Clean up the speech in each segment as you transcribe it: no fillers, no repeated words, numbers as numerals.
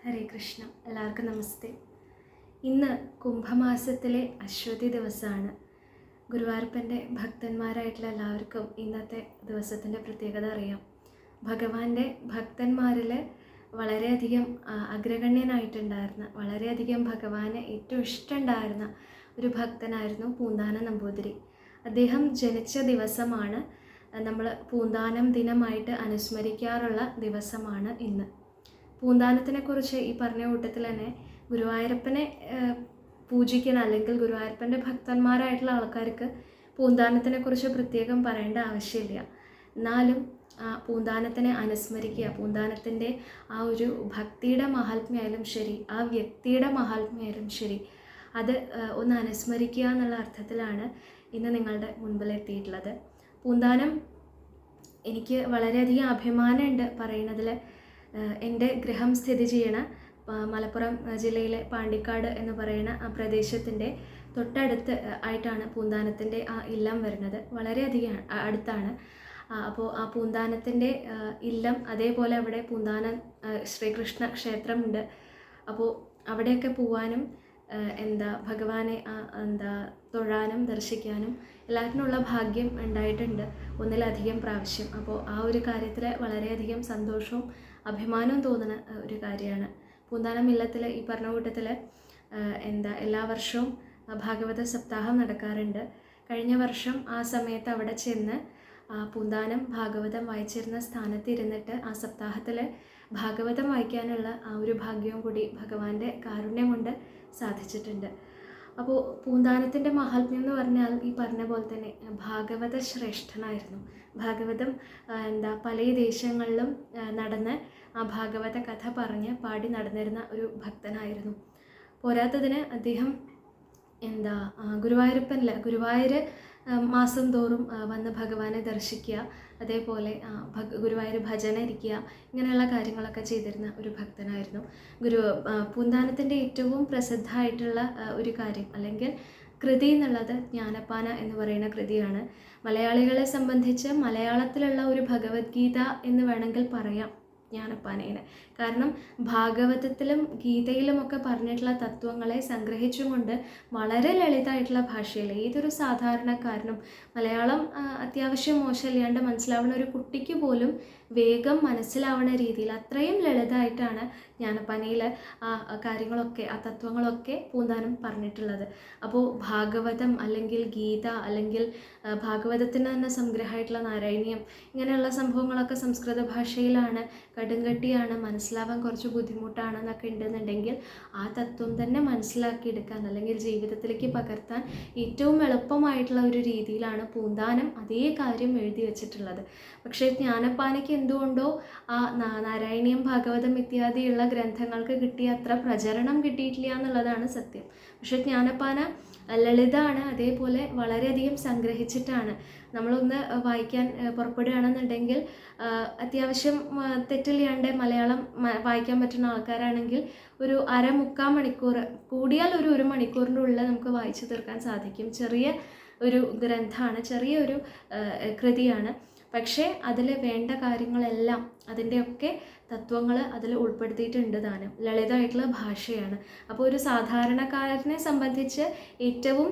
ഹരേ കൃഷ്ണ. എല്ലാവർക്കും നമസ്തേ. ഇന്ന് കുംഭമാസത്തിലെ അശ്വതി ദിവസമാണ്. ഗുരുവായൂരപ്പൻ്റെ ഭക്തന്മാരായിട്ടുള്ള എല്ലാവർക്കും ഇന്നത്തെ ദിവസത്തിൻ്റെ പ്രത്യേകത അറിയാം. ഭഗവാന്റെ ഭക്തന്മാരിൽ വളരെയധികം അഗ്രഗണ്യനായിട്ടുണ്ടായിരുന്ന, വളരെയധികം ഭഗവാന് ഏറ്റവും ഇഷ്ടമുണ്ടായിരുന്ന ഒരു ഭക്തനായിരുന്നു പൂന്താനം നമ്പൂതിരി. അദ്ദേഹം ജനിച്ച ദിവസമാണ് നമ്മൾ പൂന്താനം ദിനമായിട്ട് അനുസ്മരിക്കാറുള്ള ദിവസമാണ് ഇന്ന്. പൂന്താനത്തിനെക്കുറിച്ച് ഈ പറഞ്ഞ കൂട്ടത്തിൽ തന്നെ ഗുരുവായൂരപ്പനെ പൂജിക്കണം, അല്ലെങ്കിൽ ഗുരുവായൂരപ്പൻ്റെ ഭക്തന്മാരായിട്ടുള്ള ആൾക്കാർക്ക് പൂന്താനത്തിനെക്കുറിച്ച് പ്രത്യേകം പറയേണ്ട ആവശ്യമില്ല. എന്നാലും പൂന്താനത്തിനെ അനുസ്മരിക്കുക, പൂന്താനത്തിൻ്റെ ആ ഒരു ഭക്തിയുടെ മഹാത്മ്യമായാലും ശരി, ആ വ്യക്തിയുടെ മഹാത്മ്യമായാലും ശരി, അത് ഒന്ന് അനുസ്മരിക്കുക എന്നുള്ള അർത്ഥത്തിലാണ് ഇന്ന് നിങ്ങളുടെ മുൻപിലെത്തിയിട്ടുള്ളത്. പൂന്താനം എനിക്ക് വളരെയധികം അഭിമാനമുണ്ട് പറയുന്നതിൽ. എൻ്റെ ഗൃഹം സ്ഥിതി ചെയ്യണ മലപ്പുറം ജില്ലയിലെ പാണ്ടിക്കാട് എന്ന് പറയുന്ന ആ പ്രദേശത്തിൻ്റെ തൊട്ടടുത്ത് ആയിട്ടാണ് പൂന്താനത്തിൻ്റെ ആ ഇല്ലം വരുന്നത്. വളരെയധികം അടുത്താണ്. അപ്പോൾ ആ പൂന്താനത്തിൻ്റെ ഇല്ലം, അതേപോലെ അവിടെ പൂന്താനം ശ്രീകൃഷ്ണ ക്ഷേത്രമുണ്ട്. അപ്പോൾ അവിടെയൊക്കെ പോവാനും ഭഗവാനെ തൊഴാനും ദർശിക്കാനും എല്ലാത്തിനുള്ള ഭാഗ്യം ഉണ്ടായിട്ടുണ്ട്, ഒന്നിലധികം പ്രാവശ്യം. അപ്പോൾ ആ ഒരു കാര്യത്തിൽ വളരെയധികം സന്തോഷവും അഭിമാനവും തോന്നുന്ന ഒരു കാര്യമാണ്. പൂന്താനം ഇല്ലത്തിൽ ഈ പറഞ്ഞ കൂട്ടത്തിൽ എല്ലാ വർഷവും ഭാഗവത സപ്താഹം നടക്കാറുണ്ട്. കഴിഞ്ഞ വർഷം ആ സമയത്ത് അവിടെ ചെന്ന് പൂന്താനം ഭാഗവതം വായിച്ചിരുന്ന സ്ഥാനത്ത് ഇരുന്നിട്ട് ആ സപ്താഹത്തിൽ ഭാഗവതം വായിക്കാനുള്ള ആ ഒരു ഭാഗ്യവും കൂടി ഭഗവാന്റെ കാരുണ്യം കൊണ്ട് സാധിച്ചിട്ടുണ്ട്. അപ്പോൾ പൂന്താനത്തിൻ്റെ മഹാത്മ്യം എന്ന് പറഞ്ഞാൽ ഈ പറഞ്ഞ പോലെ തന്നെ ഭാഗവത ശ്രേഷ്ഠനായിരുന്നു. ഭാഗവതം പല ദേശങ്ങളിലും നടന്ന് ആ ഭാഗവത കഥ പറഞ്ഞ് പാടി നടന്നിരുന്ന ഒരു ഭക്തനായിരുന്നു. പോരാത്തതിന് അദ്ദേഹം ഗുരുവായൂർ മാസം തോറും വന്ന് ഭഗവാനെ ദർശിക്കുക, അതേപോലെ ഗുരുവായൂർ ഭജന ഇരിക്കുക, ഇങ്ങനെയുള്ള കാര്യങ്ങളൊക്കെ ചെയ്തിരുന്ന ഒരു ഭക്തനായിരുന്നു. പൂന്താനത്തിൻ്റെ ഏറ്റവും പ്രസിദ്ധമായിട്ടുള്ള ഒരു കാര്യം അല്ലെങ്കിൽ കൃതി എന്നുള്ളത് ജ്ഞാനപ്പാന എന്ന് പറയുന്ന കൃതിയാണ്. മലയാളികളെ സംബന്ധിച്ച് മലയാളത്തിലുള്ള ഒരു ഭഗവത്ഗീത എന്ന് വേണമെങ്കിൽ പറയാം ജ്ഞാനപ്പാനേനെ. കാരണം ഭാഗവതത്തിലും ഗീതയിലുമൊക്കെ പറഞ്ഞിട്ടുള്ള തത്വങ്ങളെ സംഗ്രഹിച്ചുകൊണ്ട് വളരെ ലളിതമായിട്ടുള്ള ഭാഷയിൽ ഏതൊരു സാധാരണക്കാരനും മലയാളം അത്യാവശ്യം മോശമില്ലാണ്ട് മനസ്സിലാവുന്ന ഒരു കുട്ടിക്ക് പോലും വേഗം മനസ്സിലാവുന്ന രീതിയിൽ അത്രയും ലളിതമായിട്ടാണ് ജ്ഞാനപ്പാനയിൽ ആ കാര്യങ്ങളൊക്കെ, ആ തത്വങ്ങളൊക്കെ പൂന്താനം പറഞ്ഞിട്ടുള്ളത്. അപ്പോൾ ഭാഗവതം അല്ലെങ്കിൽ ഗീത അല്ലെങ്കിൽ ഭാഗവതത്തിന് തന്നെ സംഗ്രഹമായിട്ടുള്ള നാരായണീയം, ഇങ്ങനെയുള്ള സംഭവങ്ങളൊക്കെ സംസ്കൃത ഭാഷയിലാണ്, കടുങ്കട്ടിയാണ്, മനസ്സിലാവാൻ കുറച്ച് ബുദ്ധിമുട്ടാണെന്നൊക്കെ ഉണ്ടെന്നുണ്ടെങ്കിൽ ആ തത്വം തന്നെ മനസ്സിലാക്കിയെടുക്കാൻ അല്ലെങ്കിൽ ജീവിതത്തിലേക്ക് പകർത്താൻ ഏറ്റവും എളുപ്പമായിട്ടുള്ള ഒരു രീതിയിലാണ് പൂന്താനം അതേ കാര്യം എഴുതി വച്ചിട്ടുള്ളത്. പക്ഷേ ജ്ഞാനപ്പാനയ്ക്ക് എന്തുകൊണ്ടോ ആ നാരായണീയം, ഭാഗവതം ഇത്യാദിയുള്ള ഗ്രന്ഥങ്ങൾക്ക് കിട്ടിയ അത്ര പ്രചരണം കിട്ടിയിട്ടില്ല എന്നുള്ളതാണ് സത്യം. പക്ഷേ ജ്ഞാനപ്പാന ലളിതമാണ്, അതേപോലെ വളരെയധികം സംഗ്രഹിച്ചിട്ടാണ്. നമ്മളൊന്ന് വായിക്കാൻ പുറപ്പെടുകയാണെന്നുണ്ടെങ്കിൽ അത്യാവശ്യം തെറ്റില്ലാണ്ട് മലയാളം വായിക്കാൻ പറ്റുന്ന ആൾക്കാരാണെങ്കിൽ ഒരു അരമുക്കാൽ മണിക്കൂർ, കൂടിയാൽ ഒരു മണിക്കൂറിൻ്റെ ഉള്ളിൽ നമുക്ക് വായിച്ചു തീർക്കാൻ സാധിക്കും. ചെറിയ ഒരു ഗ്രന്ഥമാണ്, ചെറിയൊരു കൃതിയാണ്. പക്ഷേ അതിൽ വേണ്ട കാര്യങ്ങളെല്ലാം, അതിൻ്റെയൊക്കെ തത്വങ്ങൾ അതിൽ ഉൾപ്പെടുത്തിയിട്ടുണ്ട് താനും. ലളിതമായിട്ടുള്ള ഭാഷയാണ്. അപ്പോൾ ഒരു സാധാരണക്കാരനെ സംബന്ധിച്ച് ഏറ്റവും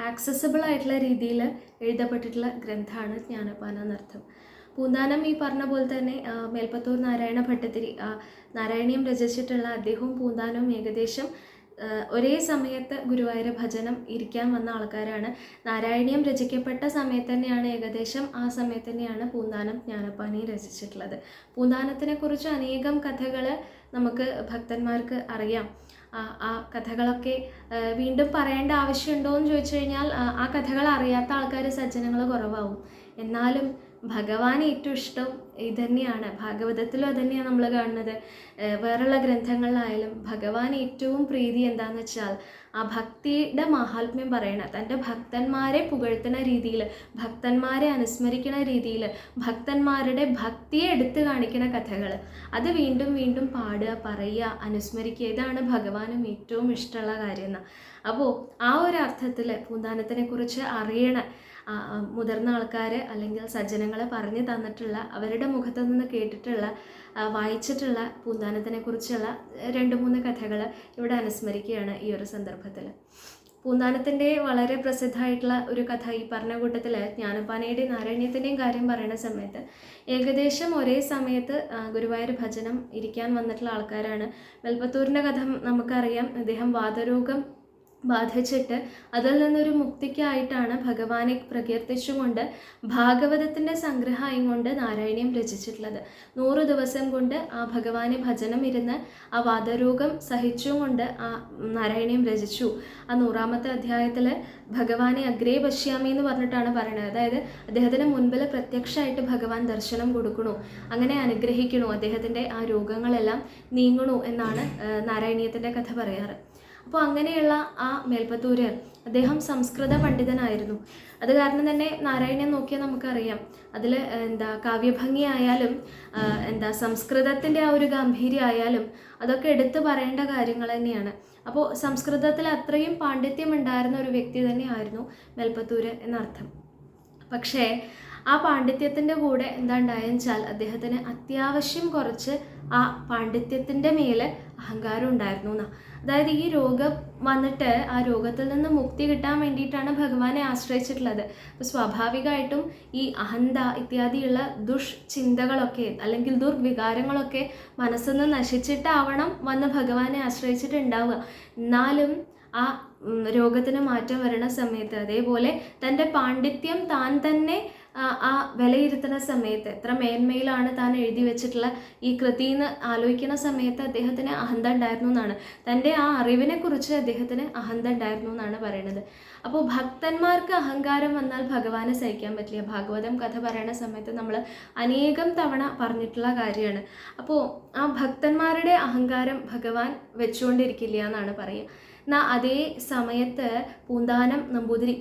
ആക്സസിബിൾ ആയിട്ടുള്ള രീതിയിൽ എഴുതപ്പെട്ടിട്ടുള്ള ഗ്രന്ഥമാണ് ജ്ഞാനപ്പാന എന്നർത്ഥം. പൂന്താനം ഈ പറഞ്ഞ പോലെ തന്നെ മേൽപ്പത്തൂർ നാരായണ ഭട്ടതിരി നാരായണീയം രചിച്ചിട്ടുള്ള അദ്ദേഹവും പൂന്താനവും ഏകദേശം ഒരേ സമയത്ത് ഗുരുവായൂർ ഭജനം ഇരിക്കാൻ വന്ന ആൾക്കാരാണ്. നാരായണീയം രചിക്കപ്പെട്ട സമയത്ത് തന്നെയാണ്, ഏകദേശം ആ സമയത്ത് തന്നെയാണ് പൂന്താനം ജ്ഞാനപ്പാനയും രചിച്ചിട്ടുള്ളത്. പൂന്താനത്തിനെക്കുറിച്ച് അനേകം കഥകൾ നമുക്ക് ഭക്തന്മാർക്ക് അറിയാം. ആ കഥകളൊക്കെ വീണ്ടും പറയേണ്ട ആവശ്യമുണ്ടോ എന്ന് ചോദിച്ചു കഴിഞ്ഞാൽ ആ കഥകൾ അറിയാത്ത ആൾക്കാർ, സജ്ജനങ്ങൾ കുറവാകും. എന്നാലും ഭഗവാൻ ഏറ്റവും ഇഷ്ടം ഇതന്നെയാണ്. ഭാഗവതത്തിലും അതുതന്നെയാണ് നമ്മൾ കാണുന്നത്. വേറെയുള്ള ഗ്രന്ഥങ്ങളിലായാലും ഭഗവാൻ ഏറ്റവും പ്രീതി എന്താണെന്ന് വെച്ചാൽ ആ ഭക്തിയുടെ മഹാത്മ്യം പറയണ, തൻ്റെ ഭക്തന്മാരെ പുകഴ്ത്തുന്ന രീതിയിൽ, ഭക്തന്മാരെ അനുസ്മരിക്കുന്ന രീതിയിൽ, ഭക്തന്മാരുടെ ഭക്തിയെ എടുത്തു കാണിക്കുന്ന കഥകൾ, അത് വീണ്ടും വീണ്ടും പാടുക, പറയുക, അനുസ്മരിക്കുക, ഇതാണ് ഭഗവാനും ഏറ്റവും ഇഷ്ടമുള്ള കാര്യം. അപ്പോൾ ആ ഒരു അർത്ഥത്തിൽ പൂന്താനത്തിനെ കുറിച്ച് അറിയണ, മുതിർന്ന ആൾക്കാർ അല്ലെങ്കിൽ സജ്ജനങ്ങൾ പറഞ്ഞു തന്നിട്ടുള്ള, അവരുടെ മുഖത്തു നിന്ന് കേട്ടിട്ടുള്ള, വായിച്ചിട്ടുള്ള പൂന്താനത്തിനെ കുറിച്ചുള്ള 2-3 കഥകൾ ഇവിടെ അനുസ്മരിക്കുകയാണ് ഈ ഒരു സന്ദർഭത്തിൽ. പൂന്താനത്തിൻ്റെ വളരെ പ്രസിദ്ധമായിട്ടുള്ള ഒരു കഥ ഈ പറഞ്ഞ കൂട്ടത്തിൽ ജ്ഞാനപ്പാനയുടെയും നാരായണീയത്തിൻ്റെയും കാര്യം പറയുന്ന സമയത്ത് ഏകദേശം ഒരേ സമയത്ത് ഗുരുവായൂർ ഭജനം ഇരിക്കാൻ വന്നിട്ടുള്ള ആൾക്കാരാണ്. മേൽപ്പത്തൂരിൻ്റെ കഥ നമുക്കറിയാം. അദ്ദേഹം വാതരോഗം ബാധിച്ചിട്ട് അതിൽ നിന്നൊരു മുക്തിക്കായിട്ടാണ് ഭഗവാനെ പ്രകീർത്തിച്ചുകൊണ്ട് ഭാഗവതത്തിൻ്റെ സംഗ്രഹം കൊണ്ട് നാരായണീയം രചിച്ചിട്ടുള്ളത്. 100 ദിവസം കൊണ്ട് ആ ഭഗവാനെ ഭജനം ഇരുന്ന് ആ വാതരോഗം സഹിച്ചുകൊണ്ട് ആ നാരായണീയം രചിച്ചു. ആ 100ാമത്തെ അധ്യായത്തിൽ ഭഗവാനെ അഗ്രേ പശ്യാമി എന്ന് പറഞ്ഞിട്ടാണ് പറയുന്നത്. അതായത് അദ്ദേഹത്തിന് മുൻപിൽ പ്രത്യക്ഷമായിട്ട് ഭഗവാൻ ദർശനം കൊടുക്കണു, അങ്ങനെ അനുഗ്രഹിക്കണു, അദ്ദേഹത്തിൻ്റെ ആ രോഗങ്ങളെല്ലാം നീങ്ങണു എന്നാണ് നാരായണീയത്തിൻ്റെ കഥ പറയാറ്. അപ്പോൾ അങ്ങനെയുള്ള ആ മേൽപ്പത്തൂര് അദ്ദേഹം സംസ്കൃത പണ്ഡിതനായിരുന്നു. അത് കാരണം തന്നെ നാരായണീയം നോക്കിയാൽ നമുക്കറിയാം, അതിൽ കാവ്യഭംഗിയായാലും സംസ്കൃതത്തിൻ്റെ ആ ഒരു ഗാംഭീര്യമായാലും അതൊക്കെ എടുത്തു പറയേണ്ട കാര്യങ്ങൾ തന്നെയാണ്. അപ്പോൾ സംസ്കൃതത്തിൽ അത്രയും പാണ്ഡിത്യം ഉണ്ടായിരുന്ന ഒരു വ്യക്തി തന്നെയായിരുന്നു മേൽപ്പത്തൂര് എന്നർത്ഥം. പക്ഷേ ആ പാണ്ഡിത്യത്തിൻ്റെ കൂടെ എന്താണ്ടായെന്ന് വെച്ചാൽ അദ്ദേഹത്തിന് അത്യാവശ്യം കുറച്ച് ആ പാണ്ഡിത്യത്തിൻ്റെ മേലെ അഹങ്കാരം ഉണ്ടായിരുന്നു എന്നാണ്. അതായത് ഈ രോഗം വന്നിട്ട് ആ രോഗത്തിൽ നിന്ന് മുക്തി കിട്ടാൻ വേണ്ടിയിട്ടാണ് ഭഗവാനെ ആശ്രയിച്ചിട്ടുള്ളത്. അപ്പോൾ സ്വാഭാവികമായിട്ടും ഈ അഹന്ത ഇത്യാദിയുള്ള ദുഷ്ചിന്തകളൊക്കെ അല്ലെങ്കിൽ ദുർവികാരങ്ങളൊക്കെ മനസ്സിൽ നിന്ന് നശിച്ചിട്ടാവണം വന്ന് ഭഗവാനെ ആശ്രയിച്ചിട്ടുണ്ടാവുക. എന്നാലും ആ രോഗത്തിന് മാറ്റം വരണ സമയത്ത് അതേപോലെ തൻ്റെ പാണ്ഡിത്യം താൻ തന്നെ ആ വിലയിരുത്തുന്ന സമയത്ത് എത്ര മേന്മയിലാണ് താൻ എഴുതി വെച്ചിട്ടുള്ള ഈ കൃതിന്ന് ആലോചിക്കുന്ന സമയത്ത് അദ്ദേഹത്തിന് അഹന്ത ഉണ്ടായിരുന്നു എന്നാണ്. തൻ്റെ ആ അറിവിനെ കുറിച്ച് അദ്ദേഹത്തിന് അഹന്ത ഉണ്ടായിരുന്നു എന്നാണ് പറയുന്നത്. അപ്പോൾ ഭക്തന്മാർക്ക് അഹങ്കാരം വന്നാൽ ഭഗവാനെ സഹിക്കാൻ പറ്റില്ല. ഭാഗവതം കഥ പറയുന്ന സമയത്ത് നമ്മൾ അനേകം തവണ പറഞ്ഞിട്ടുള്ള കാര്യമാണ്. അപ്പോൾ ആ ഭക്തന്മാരുടെ അഹങ്കാരം ഭഗവാൻ വെച്ചുകൊണ്ടിരിക്കില്ല എന്നാണ് പറയുക. എന്നാൽ അതേ സമയത്ത് പൂന്താനം നമ്പൂതിരി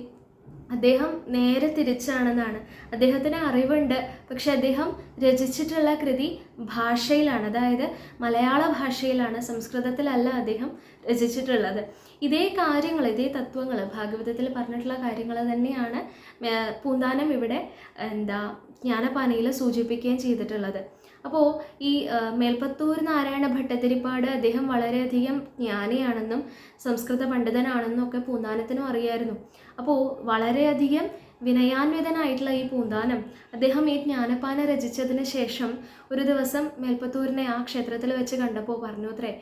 അദ്ദേഹം നേരെ തിരിച്ചാണെന്നാണ്. അദ്ദേഹത്തിന് അറിവുണ്ട്, പക്ഷെ അദ്ദേഹം രചിച്ചിട്ടുള്ള കൃതി ഭാഷയിലാണ്, അതായത് മലയാള ഭാഷയിലാണ്, സംസ്കൃതത്തിലല്ല അദ്ദേഹം രചിച്ചിട്ടുള്ളത്. ഇതേ കാര്യങ്ങൾ, ഇതേ തത്വങ്ങൾ ഭാഗവതത്തിൽ പറഞ്ഞിട്ടുള്ള കാര്യങ്ങൾ തന്നെയാണ് പൂന്താനം ഇവിടെ ജ്ഞാനപ്പാനയിൽ സൂചിപ്പിക്കുകയും ചെയ്തിട്ടുള്ളത്. അപ്പോൾ ഈ മേൽപ്പത്തൂർ നാരായണ ഭട്ടതിരിപ്പാട് അദ്ദേഹം വളരെയധികം ജ്ഞാനിയാണെന്നും സംസ്കൃത പണ്ഡിതനാണെന്നും ഒക്കെ പൂന്താനത്തിനും അറിയായിരുന്നു. അപ്പോൾ വളരെയധികം വിനയാന്വിതനായിട്ടുള്ള ഈ പൂന്താനം അദ്ദേഹം ഈ ജ്ഞാനപ്പാന രചിച്ചതിന് ശേഷം ഒരു ദിവസം മേൽപ്പത്തൂരിനെ ആ ക്ഷേത്രത്തിൽ വെച്ച് കണ്ടപ്പോൾ പറഞ്ഞു അത്രേ,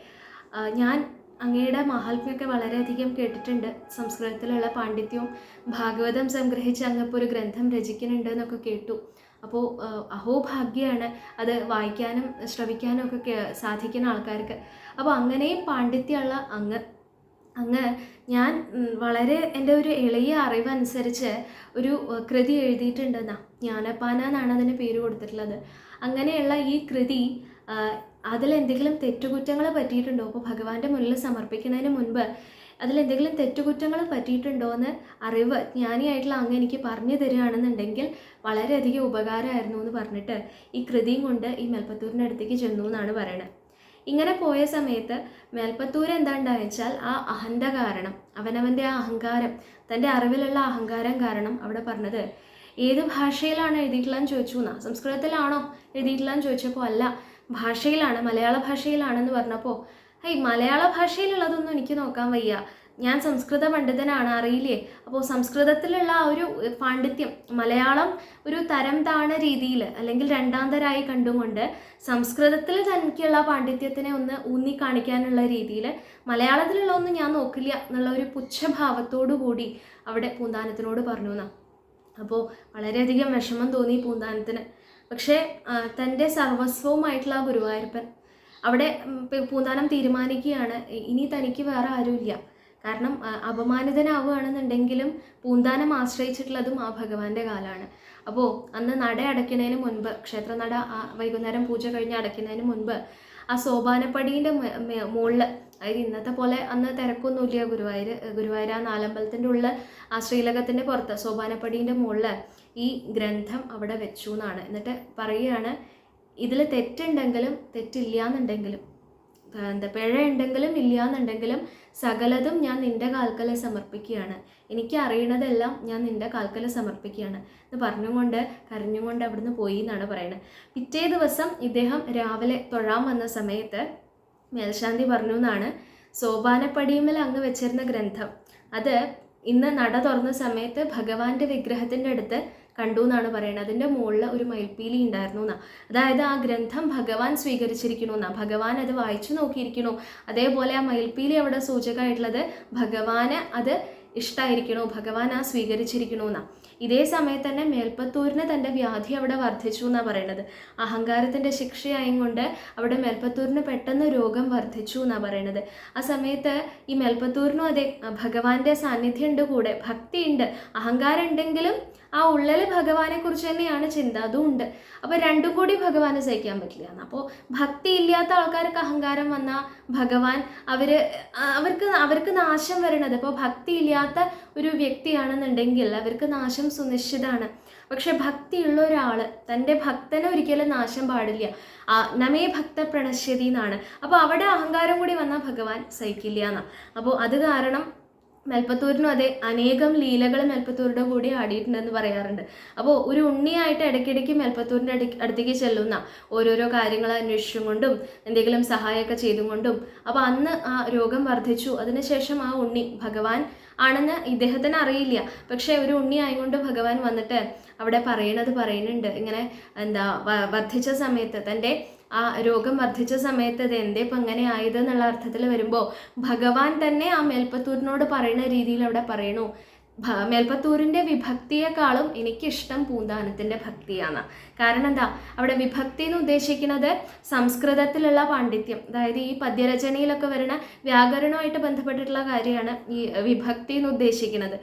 ഞാൻ അങ്ങയുടെ മഹാത്മ്യമൊക്കെ വളരെയധികം കേട്ടിട്ടുണ്ട്, സംസ്കൃതത്തിലുള്ള പാണ്ഡിത്യവും ഭാഗവതം സംഗ്രഹിച്ച് അങ്ങപ്പോൾ ഒരു ഗ്രന്ഥം രചിക്കുന്നുണ്ട് എന്നൊക്കെ കേട്ടു. അപ്പോൾ അഹോഭാഗ്യമാണ് അത് വായിക്കാനും ശ്രവിക്കാനും ഒക്കെ സാധിക്കുന്ന ആൾക്കാർക്ക്. അപ്പോൾ അങ്ങനെയും പാണ്ഡിത്യമുള്ള അങ്ങ് ഞാൻ വളരെ എൻ്റെ ഒരു എളിയ അറിവനുസരിച്ച് ഒരു കൃതി എഴുതിയിട്ടുണ്ടെന്നാ, ജ്ഞാനപ്പാന എന്നാണ് അതിന് പേര് കൊടുത്തിട്ടുള്ളത്. അങ്ങനെയുള്ള ഈ കൃതി അതിലെന്തെങ്കിലും തെറ്റുകുറ്റങ്ങൾ പറ്റിയിട്ടുണ്ടോ, അപ്പോൾ ഭഗവാന്റെ മുന്നിൽ സമർപ്പിക്കുന്നതിന് മുൻപ് അതിലെന്തെങ്കിലും തെറ്റുകുറ്റങ്ങൾ പറ്റിയിട്ടുണ്ടോ എന്ന് അറിവ് ജ്ഞാനിയായിട്ടുള്ള അങ്ങ് എനിക്ക് പറഞ്ഞു തരികയാണെന്നുണ്ടെങ്കിൽ വളരെയധികം ഉപകാരമായിരുന്നു എന്ന് പറഞ്ഞിട്ട് ഈ കൃതിയും കൊണ്ട് ഈ മേൽപ്പത്തൂരിൻ്റെ അടുത്തേക്ക് ചെന്നു എന്നാണ് പറയണത്. ഇങ്ങനെ പോയ സമയത്ത് മേൽപ്പത്തൂർ എന്താണ്ടായെന്ന് വെച്ചാൽ ആ അഹന്ത കാരണം, അവനവൻ്റെ ആ അഹങ്കാരം, തൻ്റെ അറിവിലുള്ള അഹങ്കാരം കാരണം അവിടെ പറഞ്ഞത് ഏത് ഭാഷയിലാണ് എഴുതിയിട്ടുള്ളതെന്ന് ചോദിച്ചു എന്നാ. സംസ്കൃതത്തിലാണോ എഴുതിയിട്ടുള്ളതെന്ന് ചോദിച്ചപ്പോൾ അല്ല, ഭാഷയിലാണ്, മലയാള ഭാഷയിലാണെന്ന് പറഞ്ഞപ്പോൾ മലയാള ഭാഷയിലുള്ളതൊന്നും എനിക്ക് നോക്കാൻ വയ്യ, ഞാൻ സംസ്കൃത പണ്ഡിതനാണ്, അറിയില്ലേ. അപ്പോൾ സംസ്കൃതത്തിലുള്ള ആ ഒരു പാണ്ഡിത്യം മലയാളം ഒരു തരം താണ രീതിയിൽ അല്ലെങ്കിൽ രണ്ടാം തരായി കണ്ടുകൊണ്ട് സംസ്കൃതത്തിൽ തനിക്കുള്ള പാണ്ഡിത്യത്തിനെ ഒന്ന് ഊന്നി കാണിക്കാനുള്ള രീതിയിൽ മലയാളത്തിലുള്ള ഒന്നും ഞാൻ നോക്കില്ല എന്നുള്ള ഒരു പുച്ഛഭാവത്തോടു കൂടി അവിടെ പൂന്താനത്തിനോട് പറഞ്ഞു എന്നാ. അപ്പോൾ വളരെയധികം വിഷമം തോന്നി പൂന്താനത്തിന്. പക്ഷേ തൻ്റെ സർവസ്വവുമായിട്ടുള്ള ആ ഗുരുവായൂരപ്പൻ അവിടെ പൂന്താനം തീരുമാനിക്കുകയാണ് ഇനി തനിക്ക് വേറെ ആരുമില്ല. കാരണം അപമാനിതനാവുകയാണെന്നുണ്ടെങ്കിലും പൂന്താനം ആശ്രയിച്ചിട്ടുള്ളതും ആ ഭഗവാന്റെ കാലാണ്. അപ്പോൾ അന്ന് നട അടയ്ക്കുന്നതിന് മുൻപ്, ക്ഷേത്രനട വൈകുന്നേരം പൂജ കഴിഞ്ഞ് അടയ്ക്കുന്നതിന് മുൻപ് ആ സോപാനപ്പടീൻ്റെ മുകളിൽ, അതായത് ഇന്നത്തെ പോലെ അന്ന് തിരക്കൊന്നുമില്ല ഗുരുവായൂർ ആ നാലമ്പലത്തിൻ്റെ ഉള്ളിൽ ആ ശ്രീലകത്തിൻ്റെ പുറത്ത് സോപാനപ്പടീൻ്റെ മുകളിൽ ഈ ഗ്രന്ഥം അവിടെ വെച്ചു എന്നാണ്. എന്നിട്ട് പറയുകയാണ് ഇതിൽ തെറ്റുണ്ടെങ്കിലും തെറ്റില്ല എന്നുണ്ടെങ്കിലും എന്താ പിഴ ഉണ്ടെങ്കിലും ഇല്ല എന്നുണ്ടെങ്കിലും സകലതും ഞാൻ നിൻ്റെ കാൽക്കൽ സമർപ്പിക്കുകയാണ്, എനിക്ക് അറിയണതെല്ലാം ഞാൻ നിൻ്റെ കാൽക്കൽ സമർപ്പിക്കുകയാണ് എന്ന് പറഞ്ഞുകൊണ്ട് കരഞ്ഞുകൊണ്ട് അവിടുന്ന് പോയി എന്നാണ് പറയുന്നത്. പിറ്റേ ദിവസം ഇദ്ദേഹം രാവിലെ തൊഴാൻ വന്ന സമയത്ത് മേൽശാന്തി പറഞ്ഞു എന്നാണ്, സോപാനപ്പടിയുമേൽ അങ്ങ് വെച്ചിരുന്ന ഗ്രന്ഥം അത് ഇന്ന് നട തുറന്ന സമയത്ത് ഭഗവാന്റെ വിഗ്രഹത്തിൻ്റെ അടുത്ത് കണ്ടു എന്നാണ് പറയുന്നത്. അതിൻ്റെ മുകളിൽ ഒരു മയിൽപ്പീലി ഉണ്ടായിരുന്നു എന്നാ. അതായത് ആ ഗ്രന്ഥം ഭഗവാൻ സ്വീകരിച്ചിരിക്കണു എന്നാ, ഭഗവാൻ അത് വായിച്ചു നോക്കിയിരിക്കണു. അതേപോലെ ആ മയിൽപ്പീലി അവിടെ സൂചകമായിട്ടുള്ളത് ഭഗവാന് അത് ഇഷ്ടമായിരിക്കണു, ഭഗവാൻ ആ സ്വീകരിച്ചിരിക്കണു എന്നാ. ഇതേ സമയത്ത് തന്നെ മേൽപ്പത്തൂരിന് തൻ്റെ വ്യാധി അവിടെ വർദ്ധിച്ചു എന്നാണ് പറയുന്നത്. അഹങ്കാരത്തിൻ്റെ ശിക്ഷയായും കൊണ്ട് അവിടെ മേൽപ്പത്തൂരിന് പെട്ടെന്ന് രോഗം വർദ്ധിച്ചു എന്നാണ് പറയുന്നത്. ആ സമയത്ത് ഈ മേൽപ്പത്തൂരിനും അതെ ഭഗവാന്റെ സാന്നിധ്യം ഉണ്ട്, കൂടെ ഭക്തിയുണ്ട്, അഹങ്കാരം ഉണ്ടെങ്കിലും ആ ഉള്ളിൽ ഭഗവാനെ കുറിച്ച് തന്നെയാണ് ചിന്ത, അതും ഉണ്ട്. അപ്പോൾ രണ്ടും കൂടി ഭഗവാനെ സഹിക്കാൻ പറ്റില്ല. അപ്പോൾ ഭക്തി ഇല്ലാത്ത ആൾക്കാർക്ക് അഹങ്കാരം വന്നാൽ ഭഗവാൻ അവർക്ക് നാശം വരണത്. ഇപ്പോൾ ഭക്തി ഇല്ലാത്ത ഒരു വ്യക്തിയാണെന്നുണ്ടെങ്കിൽ അവർക്ക് നാശം സുനിശ്ചിതമാണ്. പക്ഷെ ഭക്തിയുള്ള ഒരാൾ തൻ്റെ ഭക്തന് ഒരിക്കലും നാശം പാടില്ല. നമേ ഭക്ത പ്രണശ്യതി എന്നാണ്. അപ്പോൾ അവിടെ അഹങ്കാരം കൂടി വന്നാൽ ഭഗവാൻ സഹിക്കില്ല എന്നാണ്. അപ്പോൾ അത് കാരണം മേൽപ്പത്തൂരിനും അതെ അനേകം ലീലകൾ മേൽപ്പത്തൂരുടെ കൂടി ആടിയിട്ടുണ്ടെന്ന് പറയാറുണ്ട്. അപ്പോൾ ഒരു ഉണ്ണിയായിട്ട് ഇടയ്ക്കിടയ്ക്ക് മേൽപ്പത്തൂരിൻ്റെ അടുത്തേക്ക് ചെല്ലുന്ന ഓരോരോ കാര്യങ്ങൾ അന്വേഷിച്ചും കൊണ്ടും എന്തെങ്കിലും സഹായമൊക്കെ ചെയ്തും കൊണ്ടും. അപ്പോൾ അന്ന് ആ രോഗം വർദ്ധിച്ചു. അതിനുശേഷം ആ ഉണ്ണി ഭഗവാൻ ആണെന്ന് ഇദ്ദേഹത്തിന് അറിയില്ല. പക്ഷേ ഒരു ഉണ്ണി ആയതുകൊണ്ട് ഭഗവാൻ വന്നിട്ട് അവിടെ പറയുന്നുണ്ട്, ഇങ്ങനെ വർദ്ധിച്ച സമയത്ത് തൻ്റെ ആ രോഗം വർദ്ധിച്ച സമയത്ത് ഇത് എന്തേ ഇപ്പം അങ്ങനെ ആയത് എന്നുള്ള അർത്ഥത്തിൽ വരുമ്പോൾ ഭഗവാൻ തന്നെ ആ മേൽപ്പത്തൂരിനോട് പറയുന്ന രീതിയിൽ അവിടെ പറയണു, മേൽപ്പത്തൂരിൻ്റെ വിഭക്തിയെക്കാളും എനിക്കിഷ്ടം പൂന്താനത്തിൻ്റെ ഭക്തിയാണ്. കാരണം എന്താ, അവിടെ വിഭക്തി എന്ന് ഉദ്ദേശിക്കുന്നത് സംസ്കൃതത്തിലുള്ള പാണ്ഡിത്യം, അതായത് ഈ പദ്യരചനയിലൊക്കെ വരുന്ന വ്യാകരണവുമായിട്ട് ബന്ധപ്പെട്ടിട്ടുള്ള കാര്യമാണ് ഈ വിഭക്തി എന്ന് ഉദ്ദേശിക്കുന്നത്.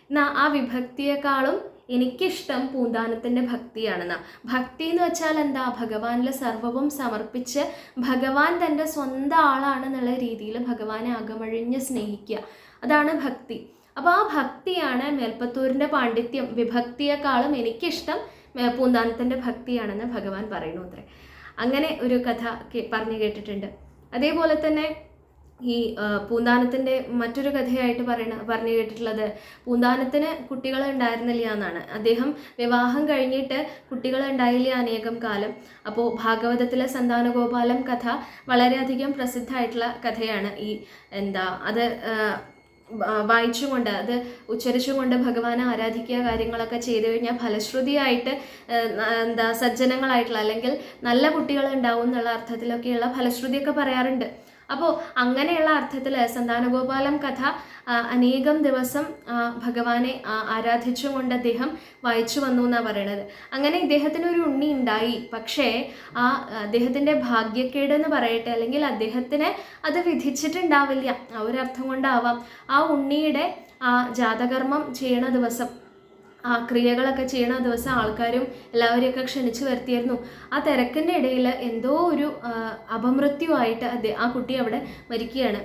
എന്നാൽ ആ വിഭക്തിയെക്കാളും എനിക്കിഷ്ടം പൂന്താനത്തിൻ്റെ ഭക്തിയാണെന്നാ. ഭക്തി എന്ന് വെച്ചാൽ എന്താ, ഭഗവാനിൽ സർവ്വവും സമർപ്പിച്ച് ഭഗവാൻ തൻ്റെ സ്വന്തം ആളാണെന്നുള്ള രീതിയിൽ ഭഗവാനെ അകമഴിഞ്ഞ് സ്നേഹിക്കുക, അതാണ് ഭക്തി. അപ്പോൾ ആ ഭക്തിയാണ് മേൽപ്പത്തൂരിൻ്റെ പാണ്ഡിത്യം, വിഭക്തിയെക്കാളും എനിക്കിഷ്ടം പൂന്താനത്തിൻ്റെ ഭക്തിയാണെന്ന് ഭഗവാൻ പറയുന്നു അത്രേ. അങ്ങനെ ഒരു കഥ പറഞ്ഞു കേട്ടിട്ടുണ്ട്. അതേപോലെ തന്നെ ഈ പൂന്താനത്തിൻ്റെ മറ്റൊരു കഥയായിട്ട് പറഞ്ഞു കേട്ടിട്ടുള്ളത്, പൂന്താനത്തിന് കുട്ടികൾ ഉണ്ടായിരുന്നില്ല എന്നാണ്. അദ്ദേഹം വിവാഹം കഴിഞ്ഞിട്ട് കുട്ടികൾ ഉണ്ടായില്ല അനേകം കാലം. അപ്പോൾ ഭാഗവതത്തിലെ സന്താനഗോപാലം കഥ വളരെയധികം പ്രസിദ്ധമായിട്ടുള്ള കഥയാണ്. ഈ അത് വായിച്ചുകൊണ്ട് അത് ഉച്ചരിച്ചുകൊണ്ട് ഭഗവാനെ ആരാധിക്കുക കാര്യങ്ങളൊക്കെ ചെയ്തു കഴിഞ്ഞാൽ ഫലശ്രുതിയായിട്ട് സജ്ജനങ്ങളായിട്ടുള്ള അല്ലെങ്കിൽ നല്ല കുട്ടികൾ ഉണ്ടാവും എന്നുള്ള അർത്ഥത്തിലൊക്കെയുള്ള ഫലശ്രുതിയൊക്കെ പറയാറുണ്ട്. അപ്പോൾ അങ്ങനെയുള്ള അർത്ഥത്തിൽ സന്താനഗോപാലം കഥ അനേകം ദിവസം ഭഗവാനെ ആരാധിച്ചുകൊണ്ട് അദ്ദേഹം വായിച്ചു വന്നു എന്നാണ് പറയണത്. അങ്ങനെ ഇദ്ദേഹത്തിന് ഒരു ഉണ്ണി ഉണ്ടായി. പക്ഷേ അദ്ദേഹത്തിൻ്റെ ഭാഗ്യക്കേട് എന്ന് പറയട്ടെ, അല്ലെങ്കിൽ അദ്ദേഹത്തിന് അത് വിധിച്ചിട്ടുണ്ടാവില്ല, ആ ഒരർത്ഥം കൊണ്ടാവാം, ആ ഉണ്ണിയുടെ ജാതകർമ്മം ചെയ്യണ ദിവസം, ആ ക്രിയകളൊക്കെ ചെയ്യണ ദിവസം ആൾക്കാരും എല്ലാവരെയൊക്കെ ക്ഷണിച്ചു വരുത്തിയിരുന്നു. ആ തിരക്കിൻ്റെ ഇടയിൽ എന്തോ ഒരു അപമൃത്യുവായിട്ട് ആ കുട്ടി അവിടെ മരിക്കുകയാണ്.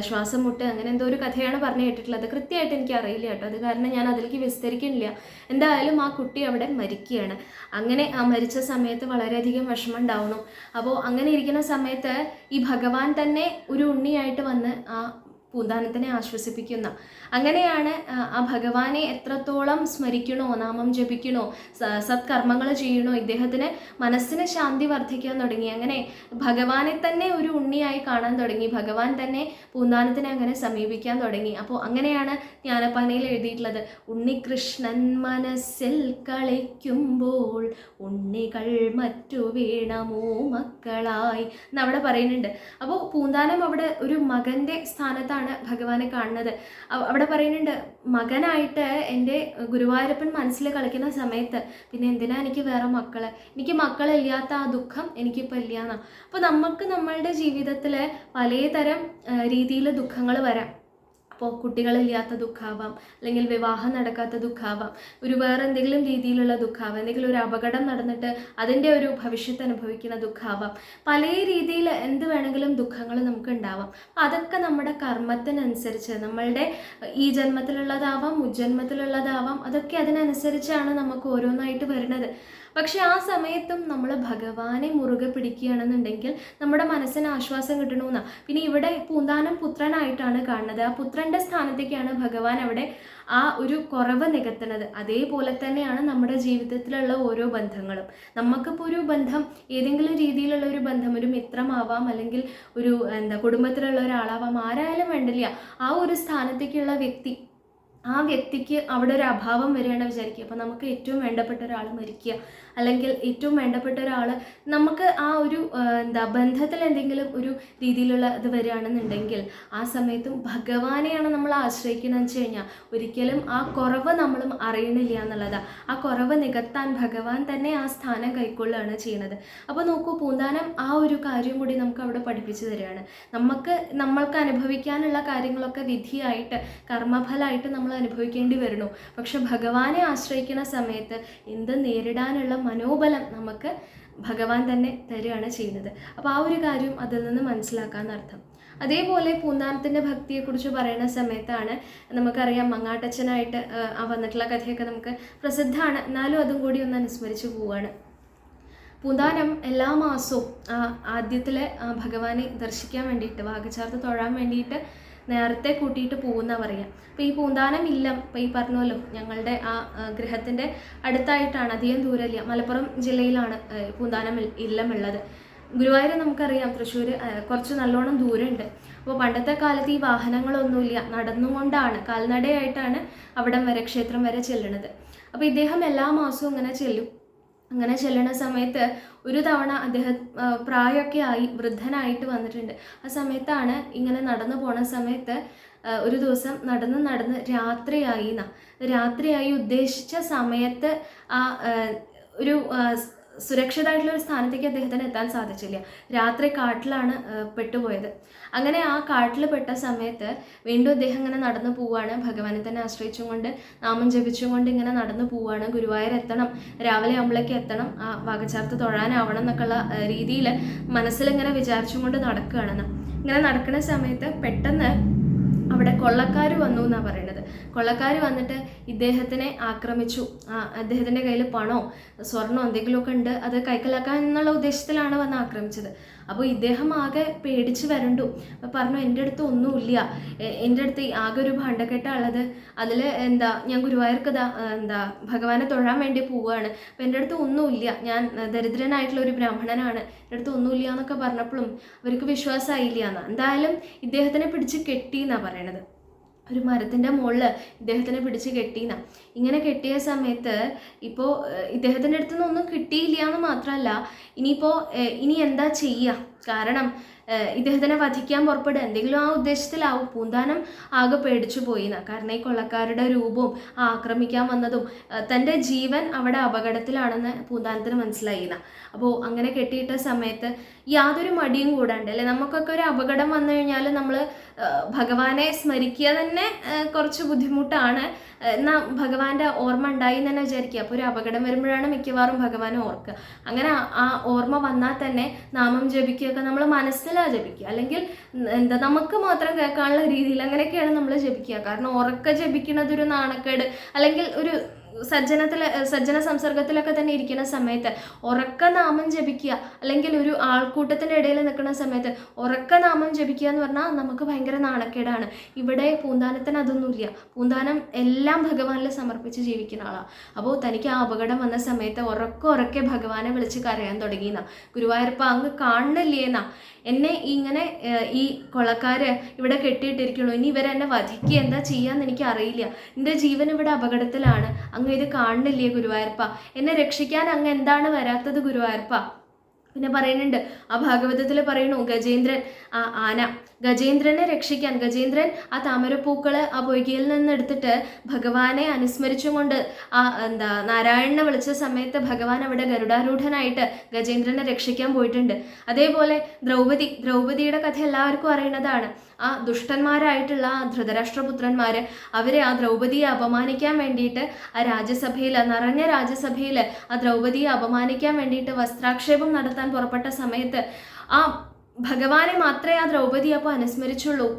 ശ്വാസം മുട്ട് അങ്ങനെ എന്തോ ഒരു കഥയാണ് പറഞ്ഞു കേട്ടിട്ടുള്ളത്. കൃത്യമായിട്ട് എനിക്ക് അറിയില്ല കേട്ടോ, അത് കാരണം ഞാൻ അതിലേക്ക് വിസ്തരിക്കുന്നില്ല. എന്തായാലും ആ കുട്ടി അവിടെ മരിക്കുകയാണ്. അങ്ങനെ ആ മരിച്ച സമയത്ത് വളരെയധികം വിഷമം ഉണ്ടാവുന്നു. അപ്പോൾ അങ്ങനെ ഇരിക്കുന്ന സമയത്ത് ഈ ഭഗവാൻ തന്നെ ഒരു ഉണ്ണിയായിട്ട് വന്ന് ആ പൂന്താനത്തിനെ ആശ്വസിപ്പിക്കുന്ന. അങ്ങനെയാണ് ആ ഭഗവാനെ എത്രത്തോളം സ്മരിക്കണോ, നാമം ജപിക്കണോ, സത്കർമ്മങ്ങൾ ചെയ്യണോ, ഇദ്ദേഹത്തിന് മനസ്സിന് ശാന്തി വർദ്ധിക്കാൻ തുടങ്ങി. അങ്ങനെ ഭഗവാനെ തന്നെ ഒരു ഉണ്ണിയായി കാണാൻ തുടങ്ങി. ഭഗവാൻ തന്നെ പൂന്താനത്തിനെ അങ്ങനെ സമീപിക്കാൻ തുടങ്ങി. അപ്പോൾ അങ്ങനെയാണ് ജ്ഞാനപ്പാനയിൽ എഴുതിയിട്ടുള്ളത്, ഉണ്ണികൃഷ്ണൻ മനസ്സിൽ കളിക്കുമ്പോൾ ഉണ്ണികൾ മറ്റു വീണമോ മക്കളായി എന്നവിടെ പറയുന്നുണ്ട്. അപ്പോൾ പൂന്താനം അവിടെ ഒരു മകൻ്റെ സ്ഥാനത്താണ് ഭഗവാനെ കാണുന്നത്. അവിടെ പറയുന്നുണ്ട്, മകനായിട്ട് എൻ്റെ ഗുരുവായൂരപ്പൻ മനസ്സിൽ കളിക്കുന്ന സമയത്ത് പിന്നെ എന്തിനാ എനിക്ക് വേറെ മക്കള്, എനിക്ക് മക്കളില്ലാത്ത ആ ദുഃഖം എനിക്കിപ്പോൾ ഇല്ല എന്നാണ്. അപ്പോൾ നമ്മൾക്ക് നമ്മളുടെ ജീവിതത്തിൽ പലതരം രീതിയിൽ ദുഃഖങ്ങൾ വരാം. അപ്പോൾ കുട്ടികളില്ലാത്ത ദുഃഖാവാം, അല്ലെങ്കിൽ വിവാഹം നടക്കാത്ത ദുഃഖാവാം, ഒരു വേറെ എന്തെങ്കിലും രീതിയിലുള്ള ദുഃഖാവാം, എന്തെങ്കിലും ഒരു അപകടം നടന്നിട്ട് അതിൻ്റെ ഒരു ഭവിഷ്യത്ത് അനുഭവിക്കുന്ന ദുഃഖാവാം. പല രീതിയിൽ എന്ത് വേണമെങ്കിലും ദുഃഖങ്ങൾ നമുക്ക് ഉണ്ടാവാം. അതൊക്കെ നമ്മുടെ കർമ്മത്തിനനുസരിച്ച്, നമ്മളുടെ ഈ ജന്മത്തിലുള്ളതാവാം, മുജ്ജന്മത്തിലുള്ളതാവാം, അതൊക്കെ അതിനനുസരിച്ചാണ് നമുക്ക് ഓരോന്നായിട്ട് വരുന്നത്. പക്ഷെ ആ സമയത്തും നമ്മൾ ഭഗവാനെ മുറുകെ പിടിക്കുകയാണെന്നുണ്ടെങ്കിൽ നമ്മുടെ മനസ്സിന് ആശ്വാസം കിട്ടണമെന്നാണ്. പിന്നെ ഇവിടെ പൂന്താനം പുത്രനായിട്ടാണ് കാണുന്നത്. ആ പുത്രൻ്റെ സ്ഥാനത്തേക്കാണ് ഭഗവാൻ അവിടെ ആ ഒരു കുറവ് നികത്തുന്നത്. അതേപോലെ തന്നെയാണ് നമ്മുടെ ജീവിതത്തിലുള്ള ഓരോ ബന്ധങ്ങളും. നമുക്കിപ്പോൾ ഒരു ബന്ധം, ഏതെങ്കിലും രീതിയിലുള്ള ഒരു ബന്ധം, ഒരു മിത്രമാവാം, അല്ലെങ്കിൽ ഒരു കുടുംബത്തിലുള്ള ഒരാളാവാം, ആരായാലും വേണ്ടില്ല, ആ ഒരു സ്ഥാനത്തേക്കുള്ള വ്യക്തി, ആ വ്യക്തിക്ക് അവിടെ ഒരു അഭാവം വരികയാണ് വിചാരിക്കുക. അപ്പോൾ നമുക്ക് ഏറ്റവും വേണ്ടപ്പെട്ട ഒരാൾ മരിക്കുക, അല്ലെങ്കിൽ ഏറ്റവും വേണ്ടപ്പെട്ട ഒരാൾ നമുക്ക് ആ ഒരു ബന്ധത്തിൽ എന്തെങ്കിലും ഒരു രീതിയിലുള്ള ഇത് വരികയാണെന്നുണ്ടെങ്കിൽ ആ സമയത്തും ഭഗവാനെയാണ് നമ്മൾ ആശ്രയിക്കുന്നതെന്ന് വെച്ച് കഴിഞ്ഞാൽ ഒരിക്കലും ആ കുറവ് നമ്മൾ അറിയണില്ല എന്നുള്ളതാണ്. ആ കുറവ് നികത്താൻ ഭഗവാൻ തന്നെ ആ സ്ഥാനം കൈക്കൊള്ളുകയാണ് ചെയ്യുന്നത്. അപ്പോൾ നോക്കൂ, പൂന്താനം ആ ഒരു കാര്യം കൂടി നമുക്ക് അവിടെ പഠിപ്പിച്ചു തരികയാണ്. നമ്മൾക്ക് അനുഭവിക്കാനുള്ള കാര്യങ്ങളൊക്കെ വിധിയായിട്ട്, കർമ്മഫലമായിട്ട് നമ്മൾ അനുഭവിക്കേണ്ടി വരുന്നു. പക്ഷെ ഭഗവാനെ ആശ്രയിക്കുന്ന സമയത്ത് എന്ത് നേരിടാനുള്ള മനോബലം നമുക്ക് ഭഗവാൻ തന്നെ തരികയാണ് ചെയ്യുന്നത്. അപ്പോൾ ആ ഒരു കാര്യം അതിൽ നിന്ന് മനസ്സിലാക്കാമെന്നർത്ഥം. അതേപോലെ പൂന്താനത്തിൻ്റെ ഭക്തിയെക്കുറിച്ച് പറയുന്ന സമയത്താണ് നമുക്കറിയാം, മങ്ങാട്ടച്ഛനായിട്ട് വന്നിട്ടുള്ള കഥയൊക്കെ നമുക്ക് പ്രസിദ്ധമാണ്. എന്നാലും അതും കൂടി ഒന്ന് അനുസ്മരിച്ച് പോവുകയാണ്. പൂന്താനം എല്ലാ മാസവും ആദ്യത്തിലെ ഭഗവാനെ ദർശിക്കാൻ വേണ്ടിയിട്ട്, വാഗചാർത്ത് തൊഴാൻ വേണ്ടിയിട്ട് നേരത്തെ കൂട്ടിയിട്ട് പോകുന്ന പറയാം. അപ്പോൾ ഈ പൂന്താനം ഇല്ലം, ഇപ്പോൾ ഈ പറഞ്ഞല്ലോ, ഞങ്ങളുടെ ആ ഗൃഹത്തിൻ്റെ അടുത്തായിട്ടാണ്, അധികം ദൂരമില്ല, മലപ്പുറം ജില്ലയിലാണ് പൂന്താനം ഇല്ലം ഉള്ളത്. ഗുരുവായൂർ നമുക്കറിയാം, തൃശ്ശൂർ കുറച്ച് നല്ലോണം ദൂരമുണ്ട്. അപ്പോൾ പണ്ടത്തെ കാലത്ത് ഈ വാഹനങ്ങളൊന്നുമില്ല, നടന്നുകൊണ്ടാണ്, കാൽനടയായിട്ടാണ് അവിടം വരെ, ക്ഷേത്രം വരെ ചെല്ലുന്നത്. അപ്പോൾ ഇദ്ദേഹം എല്ലാ മാസവും ഇങ്ങനെ ചെല്ലും. അങ്ങനെ ചെല്ലുന്ന സമയത്ത് ഒരു തവണ അദ്ദേഹം പ്രായമൊക്കെ ആയി, വൃദ്ധനായിട്ട് വന്നിട്ടുണ്ട്. ആ സമയത്താണ് ഇങ്ങനെ നടന്നു പോണ സമയത്ത് ഒരു ദിവസം നടന്ന് രാത്രിയായി ഉദ്ദേശിച്ച സമയത്ത് ആ ഒരു സുരക്ഷിതമായിട്ടുള്ള ഒരു സ്ഥാനത്തേക്ക് അദ്ദേഹത്തിന് എത്താൻ സാധിച്ചില്ല. രാത്രി കാട്ടിലാണ് പെട്ടുപോയത്. അങ്ങനെ ആ കാട്ടിൽ പെട്ട സമയത്ത് വീണ്ടും അദ്ദേഹം ഇങ്ങനെ നടന്നു പോവുകയാണ്, ഭഗവാനെ തന്നെ ആശ്രയിച്ചും കൊണ്ട്, നാമം ജപിച്ചും കൊണ്ട് ഇങ്ങനെ നടന്നു പോവുകയാണ്. ഗുരുവായൂർ എത്തണം, രാവിലെ ആകുമ്പോഴേക്ക് എത്തണം, ആ വാഗചാർത്ത് തൊഴാനാവണം എന്നൊക്കെയുള്ള രീതിയിൽ മനസ്സിലിങ്ങനെ വിചാരിച്ചും കൊണ്ട് നടക്കുകയാണെന്ന്. ഇങ്ങനെ നടക്കുന്ന സമയത്ത് പെട്ടെന്ന് അവിടെ കൊള്ളക്കാർ വന്നു എന്നാണ് പറയുന്നത്. കൊള്ളക്കാർ വന്നിട്ട് ഇദ്ദേഹത്തിനെ ആക്രമിച്ചു. അദ്ദേഹത്തിൻ്റെ കയ്യിൽ പണമോ സ്വർണ്ണമോ എന്തെങ്കിലുമൊക്കെ ഉണ്ട്, അത് കൈക്കലാക്കാൻ എന്നുള്ള ഉദ്ദേശത്തിലാണ് വന്ന് ആക്രമിച്ചത്. അപ്പോൾ ഇദ്ദേഹം ആകെ പേടിച്ച് വരണ്ടു. പറഞ്ഞു, എൻ്റെ അടുത്ത് ഒന്നുമില്ല, എൻ്റെ അടുത്ത് ആകെ ഒരു ഭാണ്ഡക്കെട്ടുള്ളത്, അതിൽ ഞാൻ ഗുരുവായൂർക്ക് ഭഗവാനെ തൊഴാൻ വേണ്ടി പോവുകയാണ്, അപ്പോൾ എൻ്റെ അടുത്ത് ഒന്നുമില്ല, ഞാൻ ദരിദ്രനായിട്ടുള്ള ഒരു ബ്രാഹ്മണനാണ്, എൻ്റെ അടുത്ത് ഒന്നുമില്ല എന്നൊക്കെ പറഞ്ഞപ്പോഴും അവർക്ക് വിശ്വാസമായില്ല എന്നാണ്. എന്തായാലും ഇദ്ദേഹത്തിനെ പിടിച്ച് കെട്ടി എന്നാണ് പറയണത്. ഒരു മരത്തിൻ്റെ മുകളിൽ ഇദ്ദേഹത്തിനെ പിടിച്ച് കെട്ടിയെന്ന. ഇങ്ങനെ കെട്ടിയ സമയത്ത് ഇപ്പോൾ ഇദ്ദേഹത്തിൻ്റെ അടുത്ത് നിന്നൊന്നും കിട്ടിയില്ല എന്ന് മാത്രമല്ല, ഇനി എന്താ ചെയ്യുക? കാരണം ഇദ്ദേഹത്തിനെ വധിക്കാൻ പുറപ്പെടുക, എന്തെങ്കിലും ആ ഉദ്ദേശത്തിലാവും. പൂന്താനം ആകെ പേടിച്ചു പോയിന്ന. കാരണം ഈ കൊള്ളക്കാരുടെ രൂപവും ആക്രമിക്കാൻ വന്നതും തൻ്റെ ജീവൻ അവിടെ അപകടത്തിലാണെന്ന് പൂന്താനത്തിന് മനസ്സിലായില്ല. അപ്പോൾ അങ്ങനെ കെട്ടിയിട്ട സമയത്ത് യാതൊരു മടിയും കൂടാണ്ട്, അല്ലെ, നമുക്കൊക്കെ ഒരു അപകടം വന്നു കഴിഞ്ഞാൽ നമ്മൾ ഭഗവാനെ സ്മരിക്കുക തന്നെ കുറച്ച് ബുദ്ധിമുട്ടാണ്. എന്നാൽ ഭഗവാന്റെ ഓർമ്മ ഉണ്ടായി എന്ന് തന്നെ വിചാരിക്കുക. അപ്പോൾ ഒരു അപകടം വരുമ്പോഴാണ് മിക്കവാറും ഭഗവാനെ ഓർക്കുക. അങ്ങനെ ആ ഓർമ്മ വന്നാൽ തന്നെ നാമം ജപിക്കുകയൊക്കെ നമ്മൾ മനസ്സിലാ ജപിക്കുക, അല്ലെങ്കിൽ നമുക്ക് മാത്രം കേൾക്കാനുള്ള രീതിയിൽ അങ്ങനെയൊക്കെയാണ് നമ്മൾ ജപിക്കുക. കാരണം ഉറക്ക ജപിക്കുന്നത് ഒരു നാണക്കേട്, അല്ലെങ്കിൽ ഒരു സജ്ജന സംസർഗത്തിലൊക്കെ തന്നെ ഇരിക്കുന്ന സമയത്ത് ഉറക്ക നാമം ജപിക്കുക, അല്ലെങ്കിൽ ഒരു ആൾക്കൂട്ടത്തിൻ്റെ ഇടയിൽ നിൽക്കുന്ന സമയത്ത് ഉറക്ക നാമം ജപിക്കുക എന്ന് പറഞ്ഞാൽ നമുക്ക് ഭയങ്കര നാണക്കേടാണ്. ഇവിടെ പൂന്താനത്തിന് അതൊന്നുമില്ല. പൂന്താനം എല്ലാം ഭഗവാനിൽ സമർപ്പിച്ച് ജീവിക്കുന്ന ആളാണ്. അപ്പോൾ തനിക്ക് ആ അപകടം വന്ന സമയത്ത് ഉറക്കെ ഭഗവാനെ വിളിച്ച് കരയാൻ തുടങ്ങിയെന്നാ. ഗുരുവായൂരപ്പ അങ്ങ് കാണുന്നില്ലേന്നാ, എന്നെ ഇങ്ങനെ ഈ കൊള്ളക്കാര് ഇവിടെ കെട്ടിയിട്ടിരിക്കണു, ഇനി ഇവരെന്നെ വധിക്കുക, എന്താ ചെയ്യാന്ന് എനിക്ക് അറിയില്ല, എൻ്റെ ജീവൻ ഇവിടെ അപകടത്തിലാണ്, അങ്ങ് ഇത് കാണുന്നില്ലേ ഗുരുവായൂരപ്പ, എന്നെ രക്ഷിക്കാൻ അങ്ങ് എന്താണ് വരാത്തത് ഗുരുവായൂരപ്പ? പിന്നെ പറയുന്നുണ്ട്, ആ ഭാഗവതത്തിൽ പറയണു, ഗജേന്ദ്രൻ, ആ ആന ഗജേന്ദ്രനെ രക്ഷിക്കാൻ ഗജേന്ദ്രൻ ആ താമരപ്പൂക്കൾ ആ പൊയ്കയിൽ നിന്ന് എടുത്തിട്ട് ഭഗവാനെ അനുസ്മരിച്ചുകൊണ്ട് നാരായണനെ വിളിച്ച സമയത്ത് ഭഗവാൻ അവിടെ ഗരുഡാരൂഢനായിട്ട് ഗജേന്ദ്രനെ രക്ഷിക്കാൻ പോയിട്ടുണ്ട്. അതേപോലെ ദ്രൗപദിയുടെ കഥ എല്ലാവർക്കും അറിയുന്നതാണ്. ആ ദുഷ്ടന്മാരായിട്ടുള്ള ആ ധൃതരാഷ്ട്രപുത്രന്മാർ അവരെ ആ ദ്രൗപദിയെ അപമാനിക്കാൻ വേണ്ടിയിട്ട് ആ രാജ്യസഭയിൽ നിറഞ്ഞ രാജ്യസഭയിൽ ആ ദ്രൗപദിയെ അപമാനിക്കാൻ വേണ്ടിയിട്ട് വസ്ത്രാക്ഷേപം നടത്താൻ പുറപ്പെട്ട സമയത്ത് ആ ഭഗവാനെ മാത്രമേ ആ ദ്രൗപദി അപ്പോൾ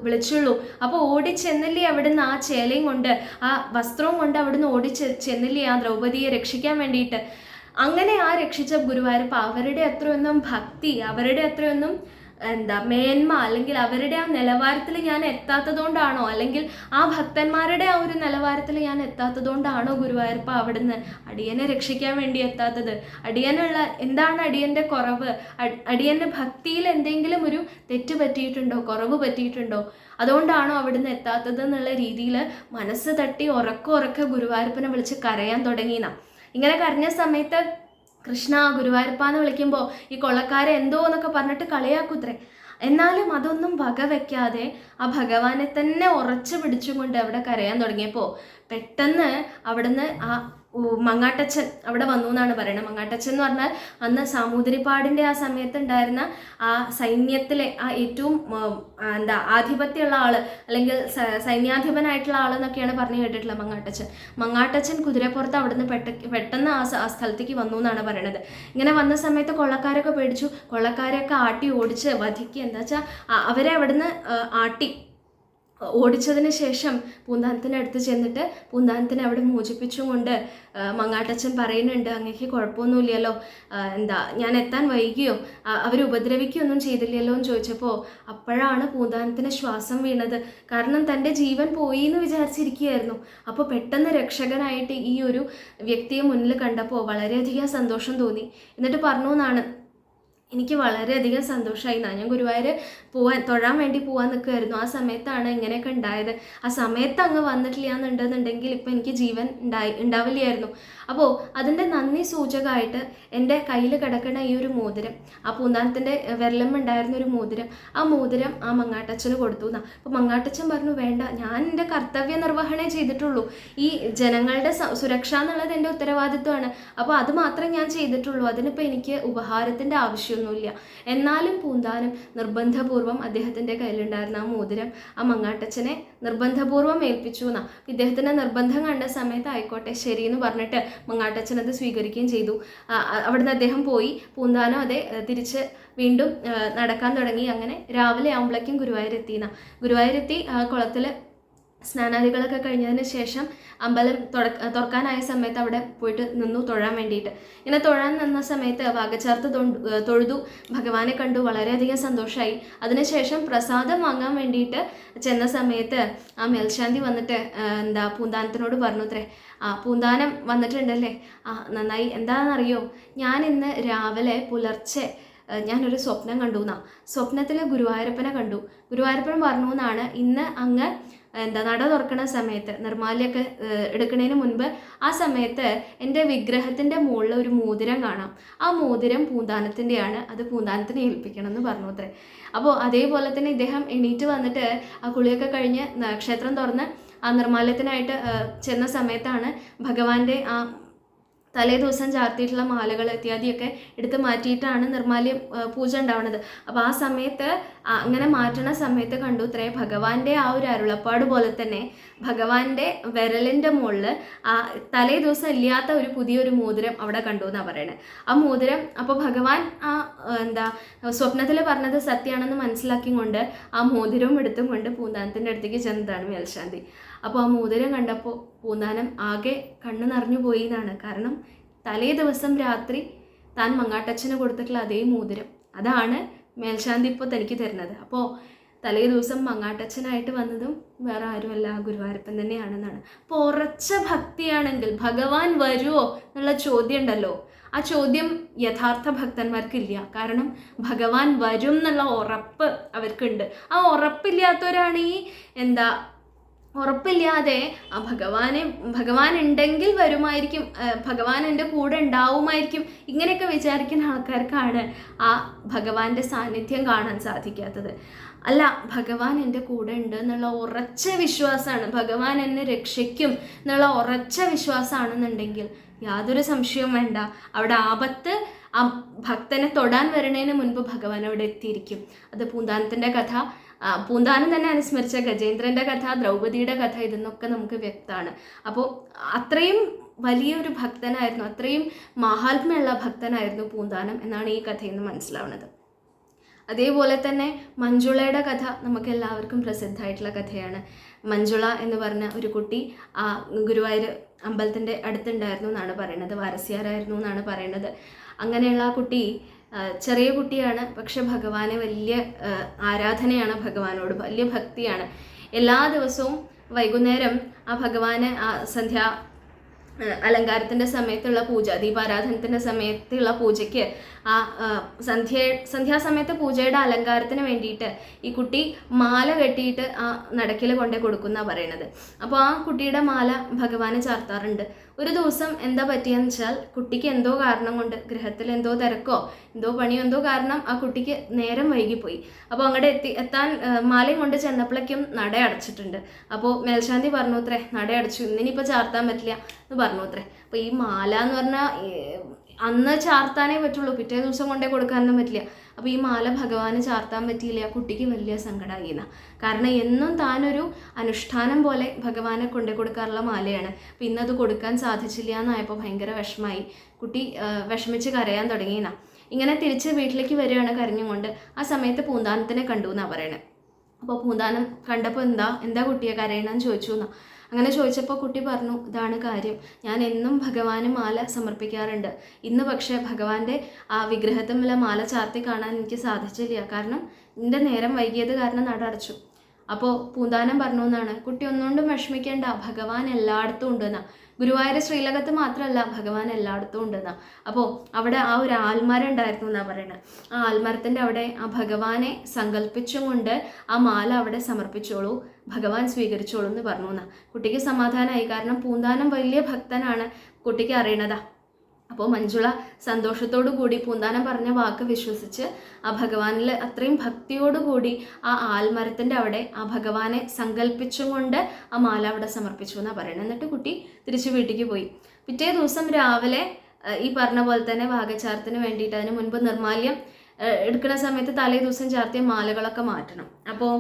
വിളിച്ചുള്ളൂ. അപ്പോൾ ഓടിച്ചെന്നില്ലേ അവിടുന്ന് ആ ചേലയും കൊണ്ട് ആ വസ്ത്രവും കൊണ്ട് അവിടുന്ന് ചെന്നില്ലേ ആ ദ്രൗപദിയെ രക്ഷിക്കാൻ വേണ്ടിയിട്ട്. അങ്ങനെ ആ രക്ഷിച്ച ഗുരുവായൂരപ്പ അവരുടെ അത്രയൊന്നും ഭക്തി, അവരുടെ അത്രയൊന്നും മേന്മ, അല്ലെങ്കിൽ അവരുടെ ആ നിലവാരത്തിൽ ഞാൻ എത്താത്തതുകൊണ്ടാണോ, അല്ലെങ്കിൽ ആ ഭക്തന്മാരുടെ ആ ഒരു നിലവാരത്തിൽ ഞാൻ എത്താത്തതുകൊണ്ടാണോ ഗുരുവായൂരപ്പ അവിടുന്ന് അടിയനെ രക്ഷിക്കാൻ വേണ്ടി എത്താത്തത്? എന്താണ് അടിയൻ്റെ കുറവ്? അടിയൻ്റെ ഭക്തിയിൽ എന്തെങ്കിലും ഒരു തെറ്റ് പറ്റിയിട്ടുണ്ടോ, കുറവ് പറ്റിയിട്ടുണ്ടോ? അതുകൊണ്ടാണോ അവിടുന്ന് എത്താത്തത് എന്നുള്ള രീതിയിൽ മനസ്സ് തട്ടി ഉറക്കെ ഗുരുവായൂരപ്പനെ വിളിച്ച് കരയാൻ തുടങ്ങിയെന്നാ. ഇങ്ങനെ കരഞ്ഞ സമയത്ത് കൃഷ്ണ ഗുരുവായൂരപ്പ എന്ന് വിളിക്കുമ്പോൾ ഈ കൊള്ളക്കാരെ എന്തോ എന്നൊക്കെ പറഞ്ഞിട്ട് കളിയാക്കൂത്രേ. എന്നാലും അതൊന്നും വകവെക്കാതെ ആ ഭഗവാനെ തന്നെ ഉറച്ചു പിടിച്ചുകൊണ്ട് അവിടെ കരയാൻ തുടങ്ങിയപ്പോൾ പെട്ടെന്ന് അവിടുന്ന് ആ മങ്ങാട്ടച്ഛൻ അവിടെ വന്നു എന്നാണ് പറയുന്നത്. മങ്ങാട്ടച്ഛൻ എന്ന് പറഞ്ഞാൽ അന്ന് സാമൂതിരിപ്പാടിൻ്റെ ആ സമയത്ത് ഉണ്ടായിരുന്ന ആ സൈന്യത്തിലെ ആ ഏറ്റവും ആധിപത്യമുള്ള ആൾ, അല്ലെങ്കിൽ സൈന്യാധിപനായിട്ടുള്ള ആളെന്നൊക്കെയാണ് പറഞ്ഞു കേട്ടിട്ടുള്ളത് മങ്ങാട്ടച്ഛൻ കുതിരപ്പുറത്ത് അവിടുന്ന് പെട്ടെന്ന് ആ സ്ഥലത്തേക്ക് വന്നു എന്നാണ് പറയണത്. ഇങ്ങനെ വന്ന സമയത്ത് കൊള്ളക്കാരൊക്കെ പേടിച്ചു. കൊള്ളക്കാരെയൊക്കെ ആട്ടി ഓടിച്ച് വധിക്കുക, എന്താ വെച്ചാൽ അവരെ അവിടുന്ന് ഓടിച്ചതിന് ശേഷം പൂന്താനത്തിൻ്റെ അടുത്ത് ചെന്നിട്ട് പൂന്താനത്തിനെ അവിടെ മോചിപ്പിച്ചും കൊണ്ട് മങ്ങാട്ടച്ഛൻ പറയുന്നുണ്ട്, അങ്ങേക്ക് കുഴപ്പമൊന്നുമില്ലല്ലോ, ഞാൻ എത്താൻ വൈകിയോ, അവർ ഉപദ്രവിക്കുകയൊന്നും ചെയ്തില്ലല്ലോ എന്ന് ചോദിച്ചപ്പോൾ അപ്പോഴാണ് പൂന്താനത്തിന് ശ്വാസം വീണത്. കാരണം തൻ്റെ ജീവൻ പോയി എന്ന് വിചാരിച്ചിരിക്കുകയായിരുന്നു. അപ്പോൾ പെട്ടെന്ന് രക്ഷകനായിട്ട് ഈ ഒരു വ്യക്തിയെ മുന്നിൽ കണ്ടപ്പോൾ വളരെയധികം സന്തോഷം തോന്നി. എന്നിട്ട് പറഞ്ഞു എന്നാണ്, എനിക്ക് വളരെയധികം സന്തോഷമായി. ഞാൻ ഗുരുവായൂർ തൊഴാൻ വേണ്ടി പോകാൻ നിൽക്കുമായിരുന്നു. ആ സമയത്താണ് ഇങ്ങനെയൊക്കെ ഉണ്ടായത്. ആ സമയത്ത് അങ്ങ് വന്നിട്ടില്ല എന്നുണ്ടെന്നുണ്ടെങ്കിൽ ഇപ്പം എനിക്ക് ജീവൻ ഉണ്ടാവില്ലായിരുന്നു. അപ്പോൾ അതിൻ്റെ നന്ദി സൂചകമായിട്ട് എൻ്റെ കയ്യിൽ കിടക്കുന്ന ഈ ഒരു മോതിരം, ആ പൂന്താനത്തിൻ്റെ വിരലമ്മുണ്ടായിരുന്ന ഒരു മോതിരം, ആ മോതിരം ആ മങ്ങാട്ടച്ഛന് കൊടുത്തു എന്നാ. അപ്പോൾ മങ്ങാട്ടച്ഛൻ പറഞ്ഞു, വേണ്ട, ഞാൻ എൻ്റെ കർത്തവ്യ നിർവഹണേ ചെയ്തിട്ടുള്ളൂ. ഈ ജനങ്ങളുടെ സുരക്ഷ എന്നുള്ളത് എൻ്റെ ഉത്തരവാദിത്വമാണ്. അപ്പോൾ അത് മാത്രമേ ഞാൻ ചെയ്തിട്ടുള്ളൂ. അതിനിപ്പോൾ എനിക്ക് ഉപഹാരത്തിൻ്റെ ആവശ്യമൊന്നുമില്ല. എന്നാലും പൂന്താനം നിർബന്ധപൂർവ്വം അദ്ദേഹത്തിൻ്റെ കയ്യിലുണ്ടായിരുന്ന ആ മോതിരം ആ മങ്ങാട്ടച്ഛനെ നിർബന്ധപൂർവ്വം ഏൽപ്പിച്ചു എന്നാ. ഇദ്ദേഹത്തിൻ്റെ നിർബന്ധം കണ്ട സമയത്ത് ആയിക്കോട്ടെ ശരി എന്ന് പറഞ്ഞിട്ട് മങ്ങാട്ടച്ഛൻ അത് സ്വീകരിക്കുകയും ചെയ്തു. അവിടുന്ന് അദ്ദേഹം പോയി. പൂന്താനം അതേ തിരിച്ച് വീണ്ടും നടക്കാൻ തുടങ്ങി. അങ്ങനെ രാവിലെ ആവുമ്പോഴേക്കും ഗുരുവായൂരെത്തി ആ കുളത്തിൽ സ്നാനാദികളൊക്കെ കഴിഞ്ഞതിന് ശേഷം അമ്പലം തുറക്കാനായ സമയത്ത് അവിടെ പോയിട്ട് നിന്നു തൊഴാൻ വേണ്ടിയിട്ട്. ഇങ്ങനെ തൊഴാൻ നിന്ന സമയത്ത് വാഗച്ചാർത്ത് തൊഴുതു, ഭഗവാനെ കണ്ടു, വളരെയധികം സന്തോഷമായി. അതിനുശേഷം പ്രസാദം വാങ്ങാൻ വേണ്ടിയിട്ട് ചെന്ന സമയത്ത് ആ മേൽശാന്തി വന്നിട്ട് പൂന്താനത്തിനോട് പറഞ്ഞു അത്രേ, പൂന്താനം വന്നിട്ടുണ്ടല്ലേ, നന്നായി. എന്താണെന്നറിയോ, ഞാൻ ഇന്ന് രാവിലെ പുലർച്ചെ ഞാനൊരു സ്വപ്നം കണ്ടു എന്നാ. സ്വപ്നത്തിൽ ഗുരുവായൂരപ്പനെ കണ്ടു. ഗുരുവായൂരപ്പൻ പറഞ്ഞു എന്നാണ്, ഇന്ന് അങ്ങ് നട തുറക്കണ സമയത്ത് നിർമ്മാല്യമൊക്കെ എടുക്കുന്നതിന് മുൻപ് ആ സമയത്ത് എൻ്റെ വിഗ്രഹത്തിൻ്റെ മുകളിൽ ഒരു മോതിരം കാണാം. ആ മോതിരം പൂന്താനത്തിൻ്റെയാണ്, അത് പൂന്താനത്തിനെ ഏൽപ്പിക്കണം എന്ന് പറഞ്ഞു അത്രേ. അപ്പോൾ അതേപോലെ തന്നെ ഇദ്ദേഹം എണീറ്റ് വന്നിട്ട് ആ കുളിയൊക്കെ കഴിഞ്ഞ് ക്ഷേത്രം തുറന്ന് ആ നിർമ്മാല്യത്തിനായിട്ട് ചെന്ന സമയത്താണ് ഭഗവാന്റെ ആ തലേ ദിവസം ചാർത്തിയിട്ടുള്ള മാലകൾ ഇത്യാദിയൊക്കെ എടുത്ത് മാറ്റിയിട്ടാണ് നിർമ്മാല്യം പൂജ ഉണ്ടാവുന്നത്. അപ്പോൾ ആ സമയത്ത് അങ്ങനെ മാറ്റണ സമയത്ത് കണ്ടു ഇത്രേ ഭഗവാന്റെ ആ ഒരു അരുളപ്പാട് പോലെ തന്നെ ഭഗവാന്റെ വിരലിൻ്റെ മുകളിൽ ആ തലേ ദിവസം ഇല്ലാത്ത ഒരു പുതിയൊരു മോതിരം അവിടെ കണ്ടു എന്നാണ് പറയണത്. ആ മോതിരം അപ്പോൾ ഭഗവാൻ ആ സ്വപ്നത്തിൽ പറഞ്ഞത് സത്യമാണെന്ന് മനസ്സിലാക്കിക്കൊണ്ട് ആ മോതിരവും എടുത്തും കൊണ്ട് പൂന്താനത്തിൻ്റെ അടുത്തേക്ക് ചെന്നതാണ് മേൽശാന്തി. അപ്പോൾ ആ മോതിരം കണ്ടപ്പോൾ പൂന്താനം ആകെ കണ്ണ് നിറഞ്ഞു പോയി എന്നാണ്. കാരണം തലേ ദിവസം രാത്രി താൻ മങ്ങാട്ടച്ഛന് കൊടുത്തിട്ടുള്ള അതേ മോതിരം അതാണ് മേൽശാന്തി ഇപ്പോൾ തനിക്ക് തരുന്നത്. അപ്പോൾ തലേ ദിവസം മങ്ങാട്ടച്ഛനായിട്ട് വന്നതും വേറെ ആരുമല്ല, ഗുരുവായൂരപ്പൻ തന്നെയാണെന്നാണ്. അപ്പോൾ ഉറച്ച ഭക്തിയാണെങ്കിൽ ഭഗവാൻ വരുമോ എന്നുള്ള ചോദ്യം ഉണ്ടല്ലോ, ആ ചോദ്യം യഥാർത്ഥ ഭക്തന്മാർക്കില്ല. കാരണം ഭഗവാൻ വരും എന്നുള്ള ഉറപ്പ് അവർക്കുണ്ട്. ആ ഉറപ്പില്ലാത്തവരാണ് ഈ ഉറപ്പില്ലാതെ ആ ഭഗവാൻ ഉണ്ടെങ്കിൽ വരുമായിരിക്കും, ഭഗവാൻ എൻ്റെ കൂടെ ഉണ്ടാവുമായിരിക്കും, ഇങ്ങനെയൊക്കെ വിചാരിക്കുന്ന ആൾക്കാർക്കാണ് ആ ഭഗവാന്റെ സാന്നിധ്യം കാണാൻ സാധിക്കാത്തത്. അല്ല, ഭഗവാൻ എൻ്റെ കൂടെ ഉണ്ട് എന്നുള്ള ഉറച്ച വിശ്വാസമാണ്, ഭഗവാൻ എന്നെ രക്ഷിക്കും എന്നുള്ള ഉറച്ച വിശ്വാസമാണെന്നുണ്ടെങ്കിൽ യാതൊരു സംശയവും വേണ്ട, അവിടെ ആപത്ത് ആ ഭക്തനെ തൊടാൻ വരുന്നതിന് മുൻപ് ഭഗവാൻ അവിടെ എത്തിയിരിക്കും. അത് പൂന്താനത്തിൻ്റെ കഥ, പൂന്താനം തന്നെ അനുസ്മരിച്ച ഗജേന്ദ്രൻ്റെ കഥ, ദ്രൗപദിയുടെ കഥ, ഇതെന്നൊക്കെ നമുക്ക് വ്യക്തമാണ്. അപ്പോൾ അത്രയും വലിയൊരു ഭക്തനായിരുന്നു, അത്രയും മഹാത്മ്യമുള്ള ഭക്തനായിരുന്നു പൂന്താനം എന്നാണ് ഈ കഥയിൽ നിന്ന് മനസ്സിലാവുന്നത്. അതേപോലെ തന്നെ മഞ്ജുളയുടെ കഥ നമുക്ക് എല്ലാവർക്കും പ്രസിദ്ധമായിട്ടുള്ള കഥയാണ്. മഞ്ജുള എന്ന് പറഞ്ഞ ഒരു കുട്ടി ആ ഗുരുവായൂർ അമ്പലത്തിൻ്റെ അടുത്തുണ്ടായിരുന്നു എന്നാണ് പറയുന്നത്, വാരസ്യാരായിരുന്നു എന്നാണ് പറയുന്നത്. അങ്ങനെയുള്ള ആ കുട്ടി ചെറിയ കുട്ടിയാണ്, പക്ഷെ ഭഗവാനെ വലിയ ആരാധനയാണ്, ഭഗവാനോട് വലിയ ഭക്തിയാണ്. എല്ലാ ദിവസവും വൈകുന്നേരം ആ ഭഗവാനെ സന്ധ്യ അലങ്കാരത്തിൻ്റെ സമയത്തുള്ള പൂജ, ദീപാരാധനത്തിൻ്റെ സമയത്തുള്ള പൂജയ്ക്ക് ആ സന്ധ്യാസമയത്ത് പൂജയുടെ അലങ്കാരത്തിന് വേണ്ടിയിട്ട് ഈ കുട്ടി മാല കെട്ടിയിട്ട് ആ നടക്കിൽ കൊണ്ടേ കൊടുക്കുന്ന പറയണത്. അപ്പോൾ ആ കുട്ടിയുടെ മാല ഭഗവാന് ചാർത്താറുണ്ട്. ഒരു ദിവസം എന്താ പറ്റിയെന്ന് വെച്ചാൽ കുട്ടിക്ക് എന്തോ കാരണം കൊണ്ട്, ഗൃഹത്തിൽ എന്തോ തിരക്കോ എന്തോ പണിയോ എന്തോ കാരണം ആ കുട്ടിക്ക് നേരം വൈകിപ്പോയി. അപ്പോൾ അങ്ങോട്ട് എത്താൻ മാലയും കൊണ്ട് ചെന്നപ്പോഴേക്കും നട അടച്ചിട്ടുണ്ട്. അപ്പോൾ മേൽശാന്തി പറഞ്ഞു അത്രേ, നട അടച്ചു, ഇന്നിനിപ്പോൾ ചാർത്താൻ പറ്റില്ല എന്ന് പറഞ്ഞു അത്രേ. അപ്പോൾ ഈ മാല എന്ന് പറഞ്ഞാൽ അന്ന് ചാർത്താനേ പറ്റുള്ളൂ, പിറ്റേ ദിവസം കൊണ്ടേ കൊടുക്കാനൊന്നും പറ്റില്ല. അപ്പോൾ ഈ മാല ഭഗവാന് ചാർത്താൻ പറ്റിയില്ല. കുട്ടിക്ക് വലിയ സങ്കടമായിന്ന, കാരണം എന്നും താനൊരു അനുഷ്ഠാനം പോലെ ഭഗവാനെ കൊണ്ടു കൊടുക്കാറുള്ള മാലയാണ്. അപ്പോൾ ഇന്നത് കൊടുക്കാൻ സാധിച്ചില്ല എന്നായപ്പോൾ ഭയങ്കര വിഷമായി. കുട്ടി വിഷമിച്ച് കരയാൻ തുടങ്ങിയെന്ന. ഇങ്ങനെ തിരിച്ച് വീട്ടിലേക്ക് വരികയാണ് കരഞ്ഞുകൊണ്ട്. ആ സമയത്ത് പൂന്താനത്തിനെ കണ്ടു എന്നാണ് പറയണത്. അപ്പോൾ പൂന്താനം കണ്ടപ്പോൾ എന്താ കുട്ടിയെ കരയണമെന്ന് ചോദിച്ചു എന്നാ. അങ്ങനെ ചോദിച്ചപ്പോൾ കുട്ടി പറഞ്ഞു, ഇതാണ് കാര്യം, ഞാൻ എന്നും ഭഗവാന് മാല സമർപ്പിക്കാറുണ്ട്. ഇന്ന് പക്ഷേ ഭഗവാന്റെ ആ വിഗ്രഹത്തിലുള്ള മാല ചാർത്തി കാണാൻ എനിക്ക് സാധിച്ചില്ല, കാരണം എൻ്റെ നേരം വൈകിയത് കാരണം നട അടച്ചു. അപ്പോൾ പൂന്താനം പറഞ്ഞു എന്നാണ്, കുട്ടി ഒന്നുകൊണ്ടും വിഷമിക്കേണ്ട, ഭഗവാൻ എല്ലായിടത്തും ഉണ്ടെന്നാ. ഗുരുവായൂർ ശ്രീലകത്ത് മാത്രമല്ല, ഭഗവാൻ എല്ലായിടത്തും ഉണ്ടെന്നാ. അപ്പോൾ അവിടെ ആ ഒരു ആൽമരം ഉണ്ടായിരുന്നു എന്നാണ് പറയുന്നത്. ആ ആൽമരത്തിൻ്റെ അവിടെ ആ ഭഗവാനെ സങ്കല്പിച്ചും കൊണ്ട് ആ മാല അവിടെ സമർപ്പിച്ചോളൂ, ഭഗവാൻ സ്വീകരിച്ചോളൂ എന്ന് പറഞ്ഞു എന്നാ. കുട്ടിക്ക് സമാധാനമായി, കാരണം പൂന്താനം വലിയ ഭക്തനാണ്, കുട്ടിക്ക് അറിയണതാ. അപ്പോൾ മഞ്ജുള സന്തോഷത്തോടു കൂടി പൂന്താനം പറഞ്ഞ വാക്ക് വിശ്വസിച്ച് ആ ഭഗവാനിൽ അത്രയും ഭക്തിയോടുകൂടി ആ ആൽമരത്തിൻ്റെ അവിടെ ആ ഭഗവാനെ സങ്കല്പിച്ചും കൊണ്ട് ആ മാല അവിടെ സമർപ്പിച്ചു എന്നാണ് പറയുന്നത്. എന്നിട്ട് കുട്ടി തിരിച്ചു വീട്ടിലേക്ക് പോയി. പിറ്റേ ദിവസം രാവിലെ ഈ പറഞ്ഞ പോലെ തന്നെ വാഗചാരത്തിന് വേണ്ടിയിട്ട്, അതിന് മുൻപ് നിർമാല്യം എടുക്കുന്ന സമയത്ത് തലേ ദിവസം ചാർത്തിയ മാലകളൊക്കെ മാറ്റണം. അപ്പോൾ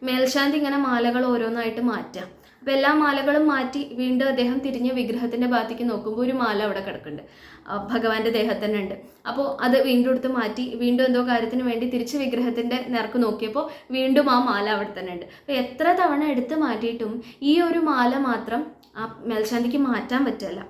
മേൽശാന്തി ഇങ്ങനെ മാലകൾ ഓരോന്നായിട്ട് മാറ്റാം. അപ്പോൾ എല്ലാ മാലകളും മാറ്റി വീണ്ടും അദ്ദേഹം തിരിഞ്ഞ് വിഗ്രഹത്തിൻ്റെ ഭാഗത്തേക്ക് നോക്കുമ്പോൾ ഒരു മാല അവിടെ കിടക്കുന്നുണ്ട്, ഭഗവാന്റെ ദേഹത്ത് തന്നെ ഉണ്ട്. അപ്പോൾ അത് വീണ്ടും എടുത്ത് മാറ്റി വീണ്ടും എന്തോ കാര്യത്തിന് വേണ്ടി തിരിച്ച് വിഗ്രഹത്തിൻ്റെ നേർക്ക് നോക്കിയപ്പോൾ വീണ്ടും ആ മാല അവിടെ തന്നെ ഉണ്ട്. അപ്പോൾ എത്ര തവണ എടുത്ത് മാറ്റിയിട്ടും ഈ ഒരു മാല മാത്രം ആ മേൽശാന്തിക്ക് മാറ്റാൻ പറ്റില്ല.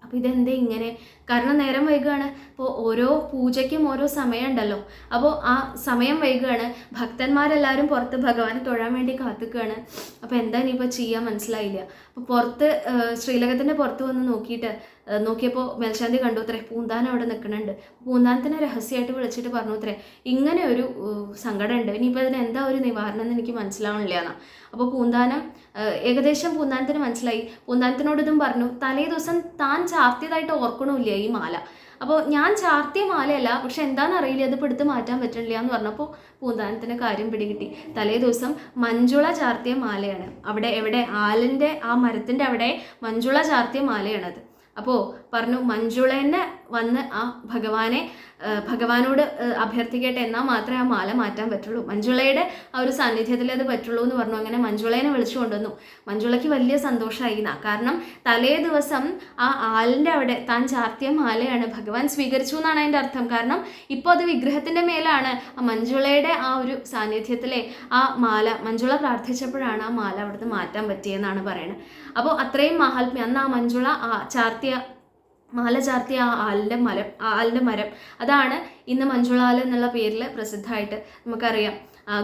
അപ്പോൾ ഇതെന്തേ ഇങ്ങനെ? കാരണം നേരം വൈകുകയാണ്. അപ്പോൾ ഓരോ പൂജയ്ക്കും ഓരോ സമയം ഉണ്ടല്ലോ. അപ്പോൾ ആ സമയം വൈകുകയാണ്. ഭക്തന്മാരെല്ലാവരും പുറത്ത് ഭഗവാനെ തൊഴാൻ വേണ്ടി കാത്തുക്കുകയാണ്. അപ്പോൾ എന്താ ഇനിയിപ്പോൾ ചെയ്യാൻ മനസ്സിലായില്ല. അപ്പോൾ പുറത്ത് ശ്രീലകത്തിൻ്റെ പുറത്ത് വന്ന് നോക്കിയപ്പോൾ മേൽശാന്തി കണ്ടു അത്രേ പൂന്താനം അവിടെ നിൽക്കുന്നുണ്ട്. പൂന്താനത്തിനെ രഹസ്യമായിട്ട് വിളിച്ചിട്ട് പറഞ്ഞു അത്രേ, ഇങ്ങനെ ഒരു സങ്കടമുണ്ട്, ഇനിയിപ്പോൾ അതിന് എന്താ ഒരു നിവാരണം എന്ന് എനിക്ക് മനസ്സിലാവണില്ല എന്നാ. അപ്പോൾ പൂന്താനം ഏകദേശം പൂന്താനത്തിന് മനസ്സിലായി. പൂന്താനത്തിനോട് ഇതും പറഞ്ഞു, തലേ ദിവസം താൻ ചാർത്തിയതായിട്ട് ഓർക്കണമില്ല ഈ മാല. അപ്പോൾ ഞാൻ ചാർത്തിയ മാലയല്ല, പക്ഷെ എന്താണെന്നറിയില്ല, അത് എടുത്ത് മാറ്റാൻ പറ്റണില്ല എന്ന് പറഞ്ഞപ്പോൾ പൂന്താനത്തിന് കാര്യം പിടികിട്ടി. തലേ ദിവസം മഞ്ജുള ചാർത്തിയ മാലയാണ്. അവിടെ എവിടെ? ആലിൻ്റെ ആ മരത്തിൻ്റെ അവിടെ മഞ്ജുള ചാർത്തിയ മാലയാണത്. അപ്പോൾ പറഞ്ഞു, മഞ്ജുളനെ വന്ന് ആ ഭഗവാനോട് അഭ്യർത്ഥിക്കട്ടെ, എന്നാൽ മാത്രമേ ആ മാല മാറ്റാൻ പറ്റുള്ളൂ, മഞ്ജുളയുടെ ആ ഒരു സാന്നിധ്യത്തിൽ അത് പറ്റുള്ളൂ എന്ന് പറഞ്ഞു. അങ്ങനെ മഞ്ജുളേനെ വിളിച്ചു കൊണ്ടുവന്നു. മഞ്ജുളയ്ക്ക് വലിയ സന്തോഷമായി. കാരണം തലേ ദിവസം ആ ആലിൻ്റെ അവിടെ താൻ ചാർത്തിയ മാലയാണ് ഭഗവാൻ സ്വീകരിച്ചു എന്നാണ് അതിൻ്റെ അർത്ഥം. കാരണം ഇപ്പോൾ അത് വിഗ്രഹത്തിൻ്റെ മേലാണ്. ആ മഞ്ജുളയുടെ ആ ഒരു സാന്നിധ്യത്തിലെ ആ മാല മഞ്ജുള പ്രാർത്ഥിച്ചപ്പോഴാണ് ആ മാല അവിടുന്ന് മാറ്റാൻ പറ്റിയെന്നാണ് പറയുന്നത്. അപ്പോൾ അത്രയും മഹാത്മ്യം. അന്ന് ആ മഞ്ജുള മാല ചാർത്തിയ ആ ആലിൻ്റെ മരം അതാണ് ഇന്ന് മഞ്ജുളാൽ എന്നുള്ള പേരിൽ പ്രസിദ്ധമായിട്ട് നമുക്കറിയാം.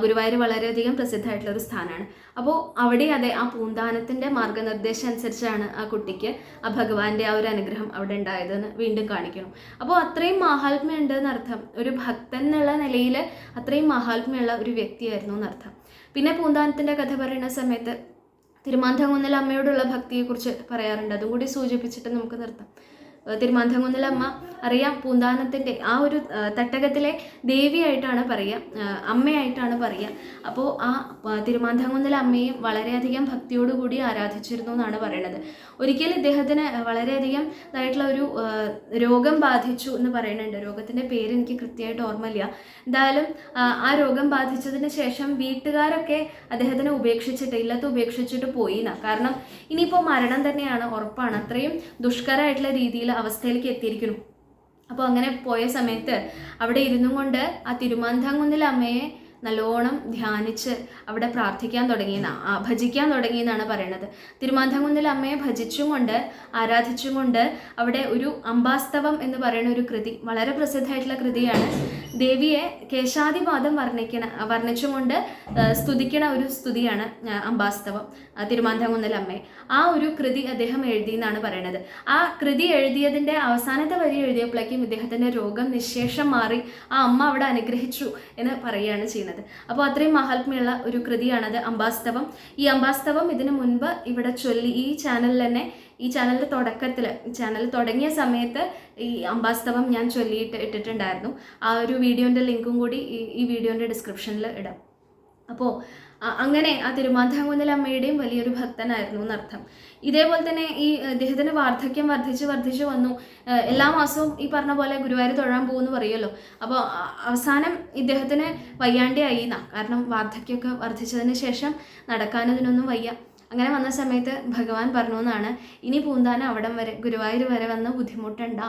ഗുരുവായൂർ വളരെയധികം പ്രസിദ്ധമായിട്ടുള്ള ഒരു സ്ഥാനമാണ്. അപ്പോൾ അവിടെ അതെ ആ പൂന്താനത്തിൻ്റെ മാർഗനിർദ്ദേശം അനുസരിച്ചാണ് ആ കുട്ടിക്ക് ആ ഭഗവാന്റെ ആ ഒരു അനുഗ്രഹം അവിടെ ഉണ്ടായതെന്ന് വീണ്ടും കാണിക്കണം. അപ്പോൾ അത്രയും മഹാത്മ്യം ഉണ്ട് എന്നർത്ഥം. ഒരു ഭക്തൻ എന്നുള്ള നിലയിൽ അത്രയും മഹാത്മ്യമുള്ള ഒരു വ്യക്തിയായിരുന്നു എന്നർത്ഥം. പിന്നെ പൂന്താനത്തിൻ്റെ കഥ പറയുന്ന സമയത്ത് തിരുമാന്ധാംകുന്നിൽ അമ്മയോടുള്ള ഭക്തിയെക്കുറിച്ച് പറയാറുണ്ട്. അതും കൂടി സൂചിപ്പിച്ചിട്ട് നമുക്ക് നിർത്താം. തിരുമാന്ധാംകുന്നിൽ അമ്മ അറിയാം പൂന്താനത്തിൻ്റെ ആ ഒരു തട്ടകത്തിലെ ദേവിയായിട്ടാണ് പറയുക, അമ്മയായിട്ടാണ് പറയുക. അപ്പോൾ ആ തിരുമാന്ധാംകുന്നിൽ അമ്മയും വളരെയധികം ഭക്തിയോടുകൂടി ആരാധിച്ചിരുന്നു എന്നാണ് പറയുന്നത്. ഒരിക്കൽ ഇദ്ദേഹത്തിന് വളരെയധികം ഇതായിട്ടുള്ള ഒരു രോഗം ബാധിച്ചു എന്ന് പറയുന്നുണ്ട്. രോഗത്തിൻ്റെ പേര് എനിക്ക് കൃത്യമായിട്ട് ഓർമ്മയില്ല. എന്തായാലും ആ രോഗം ബാധിച്ചതിന് ശേഷം വീട്ടുകാരൊക്കെ അദ്ദേഹത്തിനെ ഇല്ലത്ത് ഉപേക്ഷിച്ചിട്ട് പോയിന്ന. കാരണം ഇനിയിപ്പോൾ മരണം തന്നെയാണ്, ഉറപ്പാണ്. അത്രയും ദുഷ്കരമായിട്ടുള്ള രീതിയിൽ അവസ്ഥയിലേക്ക് എത്തിയിരിക്കുന്നു. അപ്പോൾ അങ്ങനെ പോയ സമയത്ത് അവിടെ ഇരുന്നും കൊണ്ട് ആ തിരുമാന്ധാംകുന്നിൽ അമ്മയെ നല്ലോണം ധ്യാനിച്ച് അവിടെ പ്രാർത്ഥിക്കാൻ ഭജിക്കാൻ തുടങ്ങിയെന്നാണ് പറയണത്. തിരുമാന്ധാംകുന്നിൽ അമ്മയെ ഭജിച്ചും കൊണ്ട് ആരാധിച്ചും കൊണ്ട് അവിടെ ഒരു അംബാസ്തവം എന്ന് പറയുന്ന ഒരു കൃതി, വളരെ പ്രസിദ്ധമായിട്ടുള്ള കൃതിയാണ്. ദേവിയെ കേശാദിപാദം വർണ്ണിച്ചും കൊണ്ട് സ്തുതിക്കണ ഒരു സ്തുതിയാണ് അംബാസ്തവം, തിരുമാന്ധാംകുന്നിൽ അമ്മയെ. ആ ഒരു കൃതി അദ്ദേഹം എഴുതിയെന്നാണ് പറയണത്. ആ കൃതി എഴുതിയതിൻ്റെ അവസാനത്തെ വരി എഴുതിയപ്പോഴേക്കും ഇദ്ദേഹത്തിൻ്റെ രോഗം നിശേഷം മാറി ആ അമ്മ അവിടെ അനുഗ്രഹിച്ചു എന്ന് പറയുകയാണ് ചെയ്യുന്നത്. അപ്പോൾ അത്രയും മഹാത്മ്യമുള്ള ഒരു കൃതിയാണത് അംബാസ്തവം. ഈ അംബാസ്തവം ഇതിനു മുൻപ് ഇവിടെ ചൊല്ലി ഈ ചാനലിൽ തന്നെ, ഈ ചാനലിൻ്റെ തുടക്കത്തിൽ, ചാനൽ തുടങ്ങിയ സമയത്ത് ഈ അംബാസ്തവം ഞാൻ ഇട്ടിട്ടുണ്ടായിരുന്നു. ആ ഒരു വീഡിയോൻ്റെ ലിങ്കും കൂടി ഈ വീഡിയോൻ്റെ ഡിസ്ക്രിപ്ഷനിൽ ഇടാം. അപ്പോൾ അങ്ങനെ ആ തിരുമാന്ധാംകുന്നിൽ അമ്മയുടെയും വലിയൊരു ഭക്തനായിരുന്നു എന്നർത്ഥം. ഇതേപോലെ തന്നെ ഈ ഇദ്ദേഹത്തിന് വാർദ്ധക്യം വർദ്ധിച്ചു വന്നു. എല്ലാ മാസവും ഈ പറഞ്ഞ പോലെ ഗുരുവായൂർ തൊഴാൻ പോകുമെന്ന് പറയുമല്ലോ. അപ്പോൾ അവസാനം ഇദ്ദേഹത്തിന് വയ്യാണ്ടിയായി എന്നാണ്. കാരണം വാർദ്ധക്യമൊക്കെ വർദ്ധിച്ചതിന് ശേഷം നടക്കാനതിനൊന്നും വയ്യ. അങ്ങനെ വന്ന സമയത്ത് ഭഗവാൻ പറഞ്ഞു എന്നാണ്, ഇനി പൂന്താനം അവിടം വരെ ഗുരുവായൂർ വരെ വന്ന് ബുദ്ധിമുട്ടണ്ട,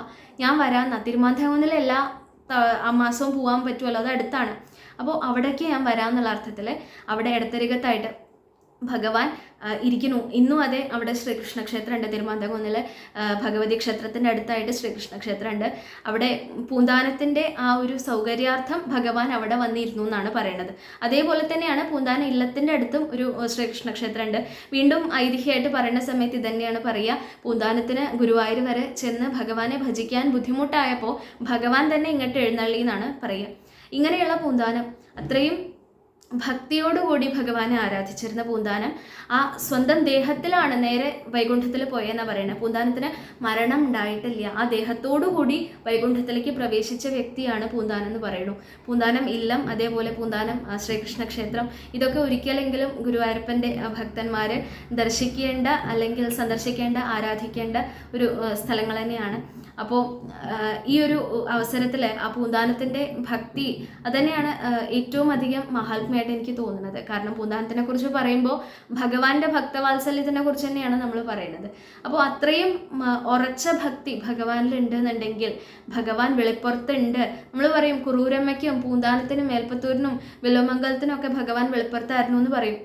ഞാൻ വരാമെന്നാ. തിരുമാന്ധാംകുന്നിൽ എല്ലാ മാസവും പോകാൻ പറ്റുമല്ലോ, അത് അടുത്താണ്. അപ്പോൾ അവിടേക്ക് ഞാൻ വരാമെന്നുള്ള അർത്ഥത്തിൽ അവിടെ ഇടത്തരികത്തായിട്ട് ഭഗവാൻ ഇരിക്കുന്നു. ഇന്നും അതെ, അവിടെ ശ്രീകൃഷ്ണ ക്ഷേത്രമുണ്ട്. തിരുമാന്ധാംകുന്നിൽ ഭഗവതി ക്ഷേത്രത്തിൻ്റെ അടുത്തായിട്ട് ശ്രീകൃഷ്ണ ക്ഷേത്രമുണ്ട്. അവിടെ പൂന്താനത്തിൻ്റെ ആ ഒരു സൗകര്യാർത്ഥം ഭഗവാൻ അവിടെ വന്നിരുന്നു എന്നാണ് പറയുന്നത്. അതേപോലെ തന്നെയാണ് പൂന്താന ഇല്ലത്തിൻ്റെ അടുത്തും ഒരു ശ്രീകൃഷ്ണ ക്ഷേത്രമുണ്ട്. വീണ്ടും ഐതിഹ്യമായിട്ട് പറയുന്ന സമയത്ത് ഇതന്നെയാണ് പറയുക, പൂന്താനത്തിന് ഗുരുവായൂർ വരെ ചെന്ന് ഭഗവാനെ ഭജിക്കാൻ ബുദ്ധിമുട്ടായപ്പോൾ ഭഗവാൻ തന്നെ ഇങ്ങോട്ട് എഴുന്നള്ളി എന്നാണ് പറയുക. ഇങ്ങനെയുള്ള പൂന്താനം, അത്രയും ഭക്തിയോടുകൂടി ഭഗവാനെ ആരാധിച്ചിരുന്ന പൂന്താനം ആ സ്വന്തം ദേഹത്തിലാണ് നേരെ വൈകുണ്ഠത്തിൽ പോയെന്നാണ് പറയുന്നത്. പൂന്താനത്തിന് മരണം ഉണ്ടായിട്ടില്ല, ആ ദേഹത്തോടുകൂടി വൈകുണ്ഠത്തിലേക്ക് പ്രവേശിച്ച വ്യക്തിയാണ് പൂന്താനം എന്ന് പറയുന്നു. പൂന്താനം ഇല്ലം, അതേപോലെ പൂന്താനം ശ്രീകൃഷ്ണ ക്ഷേത്രം, ഇതൊക്കെ ഒരിക്കലെങ്കിലും ഗുരുവായൂരപ്പൻ്റെ ഭക്തന്മാർ ദർശിക്കേണ്ട അല്ലെങ്കിൽ സന്ദർശിക്കേണ്ട, ആരാധിക്കേണ്ട ഒരു സ്ഥലങ്ങൾ തന്നെയാണ്. അപ്പോൾ ഈ ഒരു അവസരത്തിൽ ആ പൂന്താനത്തിൻ്റെ ഭക്തി അതുതന്നെയാണ് ഏറ്റവും അധികം മഹാത്മ്യമായിട്ട് എനിക്ക് തോന്നുന്നത്. കാരണം പൂന്താനത്തിനെ കുറിച്ച് പറയുമ്പോൾ ഭഗവാന്റെ ഭക്തവാത്സല്യത്തിനെ കുറിച്ച് തന്നെയാണ് നമ്മൾ പറയുന്നത്. അപ്പോൾ അത്രയും ഉറച്ച ഭക്തി ഭഗവാനിലുണ്ട് എന്നുണ്ടെങ്കിൽ, ഭഗവാൻ വെളിപ്പുറത്തുണ്ട്. നമ്മൾ പറയും കുറൂരമ്മയ്ക്കും പൂന്താനത്തിനും മേൽപ്പത്തൂരിനും വില്വമംഗലത്തിനും ഒക്കെ ഭഗവാൻ വെളിപ്പുറത്തായിരുന്നു എന്ന് പറയും.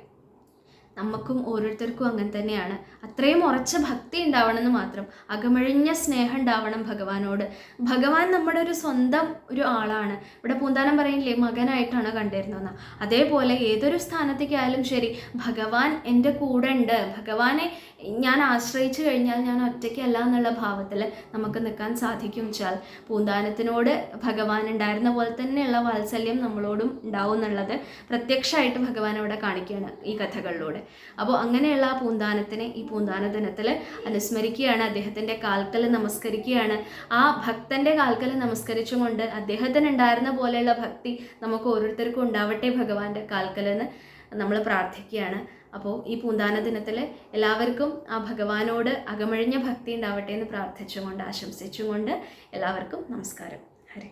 നമുക്കും ഓരോരുത്തർക്കും അങ്ങനെ തന്നെയാണ്. അത്രയും ഉറച്ച ഭക്തി ഉണ്ടാവണമെന്ന് മാത്രം, അകമഴിഞ്ഞ സ്നേഹം ഉണ്ടാവണം ഭഗവാനോട്. ഭഗവാൻ നമ്മുടെ ഒരു സ്വന്തം ഒരു ആളാണ്. ഇവിടെ പൂന്താനം പറയില്ലേ, മകനായിട്ടാണ് കണ്ടിരുന്നതെന്ന്. അതേപോലെ ഏതൊരു സ്ഥാനത്തേക്കായാലും ശരി, ഭഗവാൻ എൻ്റെ കൂടെ ഉണ്ട്, ഭഗവാനെ ഞാൻ ആശ്രയിച്ചു കഴിഞ്ഞാൽ ഞാൻ ഒറ്റയ്ക്കല്ല എന്നുള്ള ഭാവത്തിൽ നമുക്ക് നിൽക്കാൻ സാധിക്കും വെച്ചാൽ പൂന്താനത്തിനോട് ഭഗവാൻ ഉണ്ടായിരുന്ന പോലെ തന്നെയുള്ള വാത്സല്യം നമ്മളോടും ഉണ്ടാവും എന്നുള്ളത് പ്രത്യക്ഷമായിട്ട് ഭഗവാൻ അവിടെ കാണിക്കുകയാണ് ഈ കഥകളിലൂടെ. അപ്പോൾ അങ്ങനെയുള്ള ആ പൂന്താനത്തിനെ ഈ പൂന്താന ദിനത്തിൽ അനുസ്മരിക്കുകയാണ്, അദ്ദേഹത്തിൻ്റെ കാൽക്കൽ നമസ്കരിക്കുകയാണ്. ആ ഭക്തൻ്റെ കാൽക്കൽ നമസ്കരിച്ചുകൊണ്ട് അദ്ദേഹത്തിന് ഉണ്ടായിരുന്ന പോലെയുള്ള ഭക്തി നമുക്ക് ഓരോരുത്തർക്കും ഉണ്ടാവട്ടെ ഭഗവാന്റെ കാൽക്കലെന്ന് നമ്മൾ പ്രാർത്ഥിക്കുകയാണ്. അപ്പോൾ ഈ പൂന്താന ദിനത്തിൽ എല്ലാവർക്കും ആ ഭഗവാനോട് അകമഴിഞ്ഞ ഭക്തി ഉണ്ടാവട്ടെ എന്ന് പ്രാർത്ഥിച്ചുകൊണ്ട് ആശംസിച്ചുകൊണ്ട് എല്ലാവർക്കും നമസ്കാരം. ഹരേ.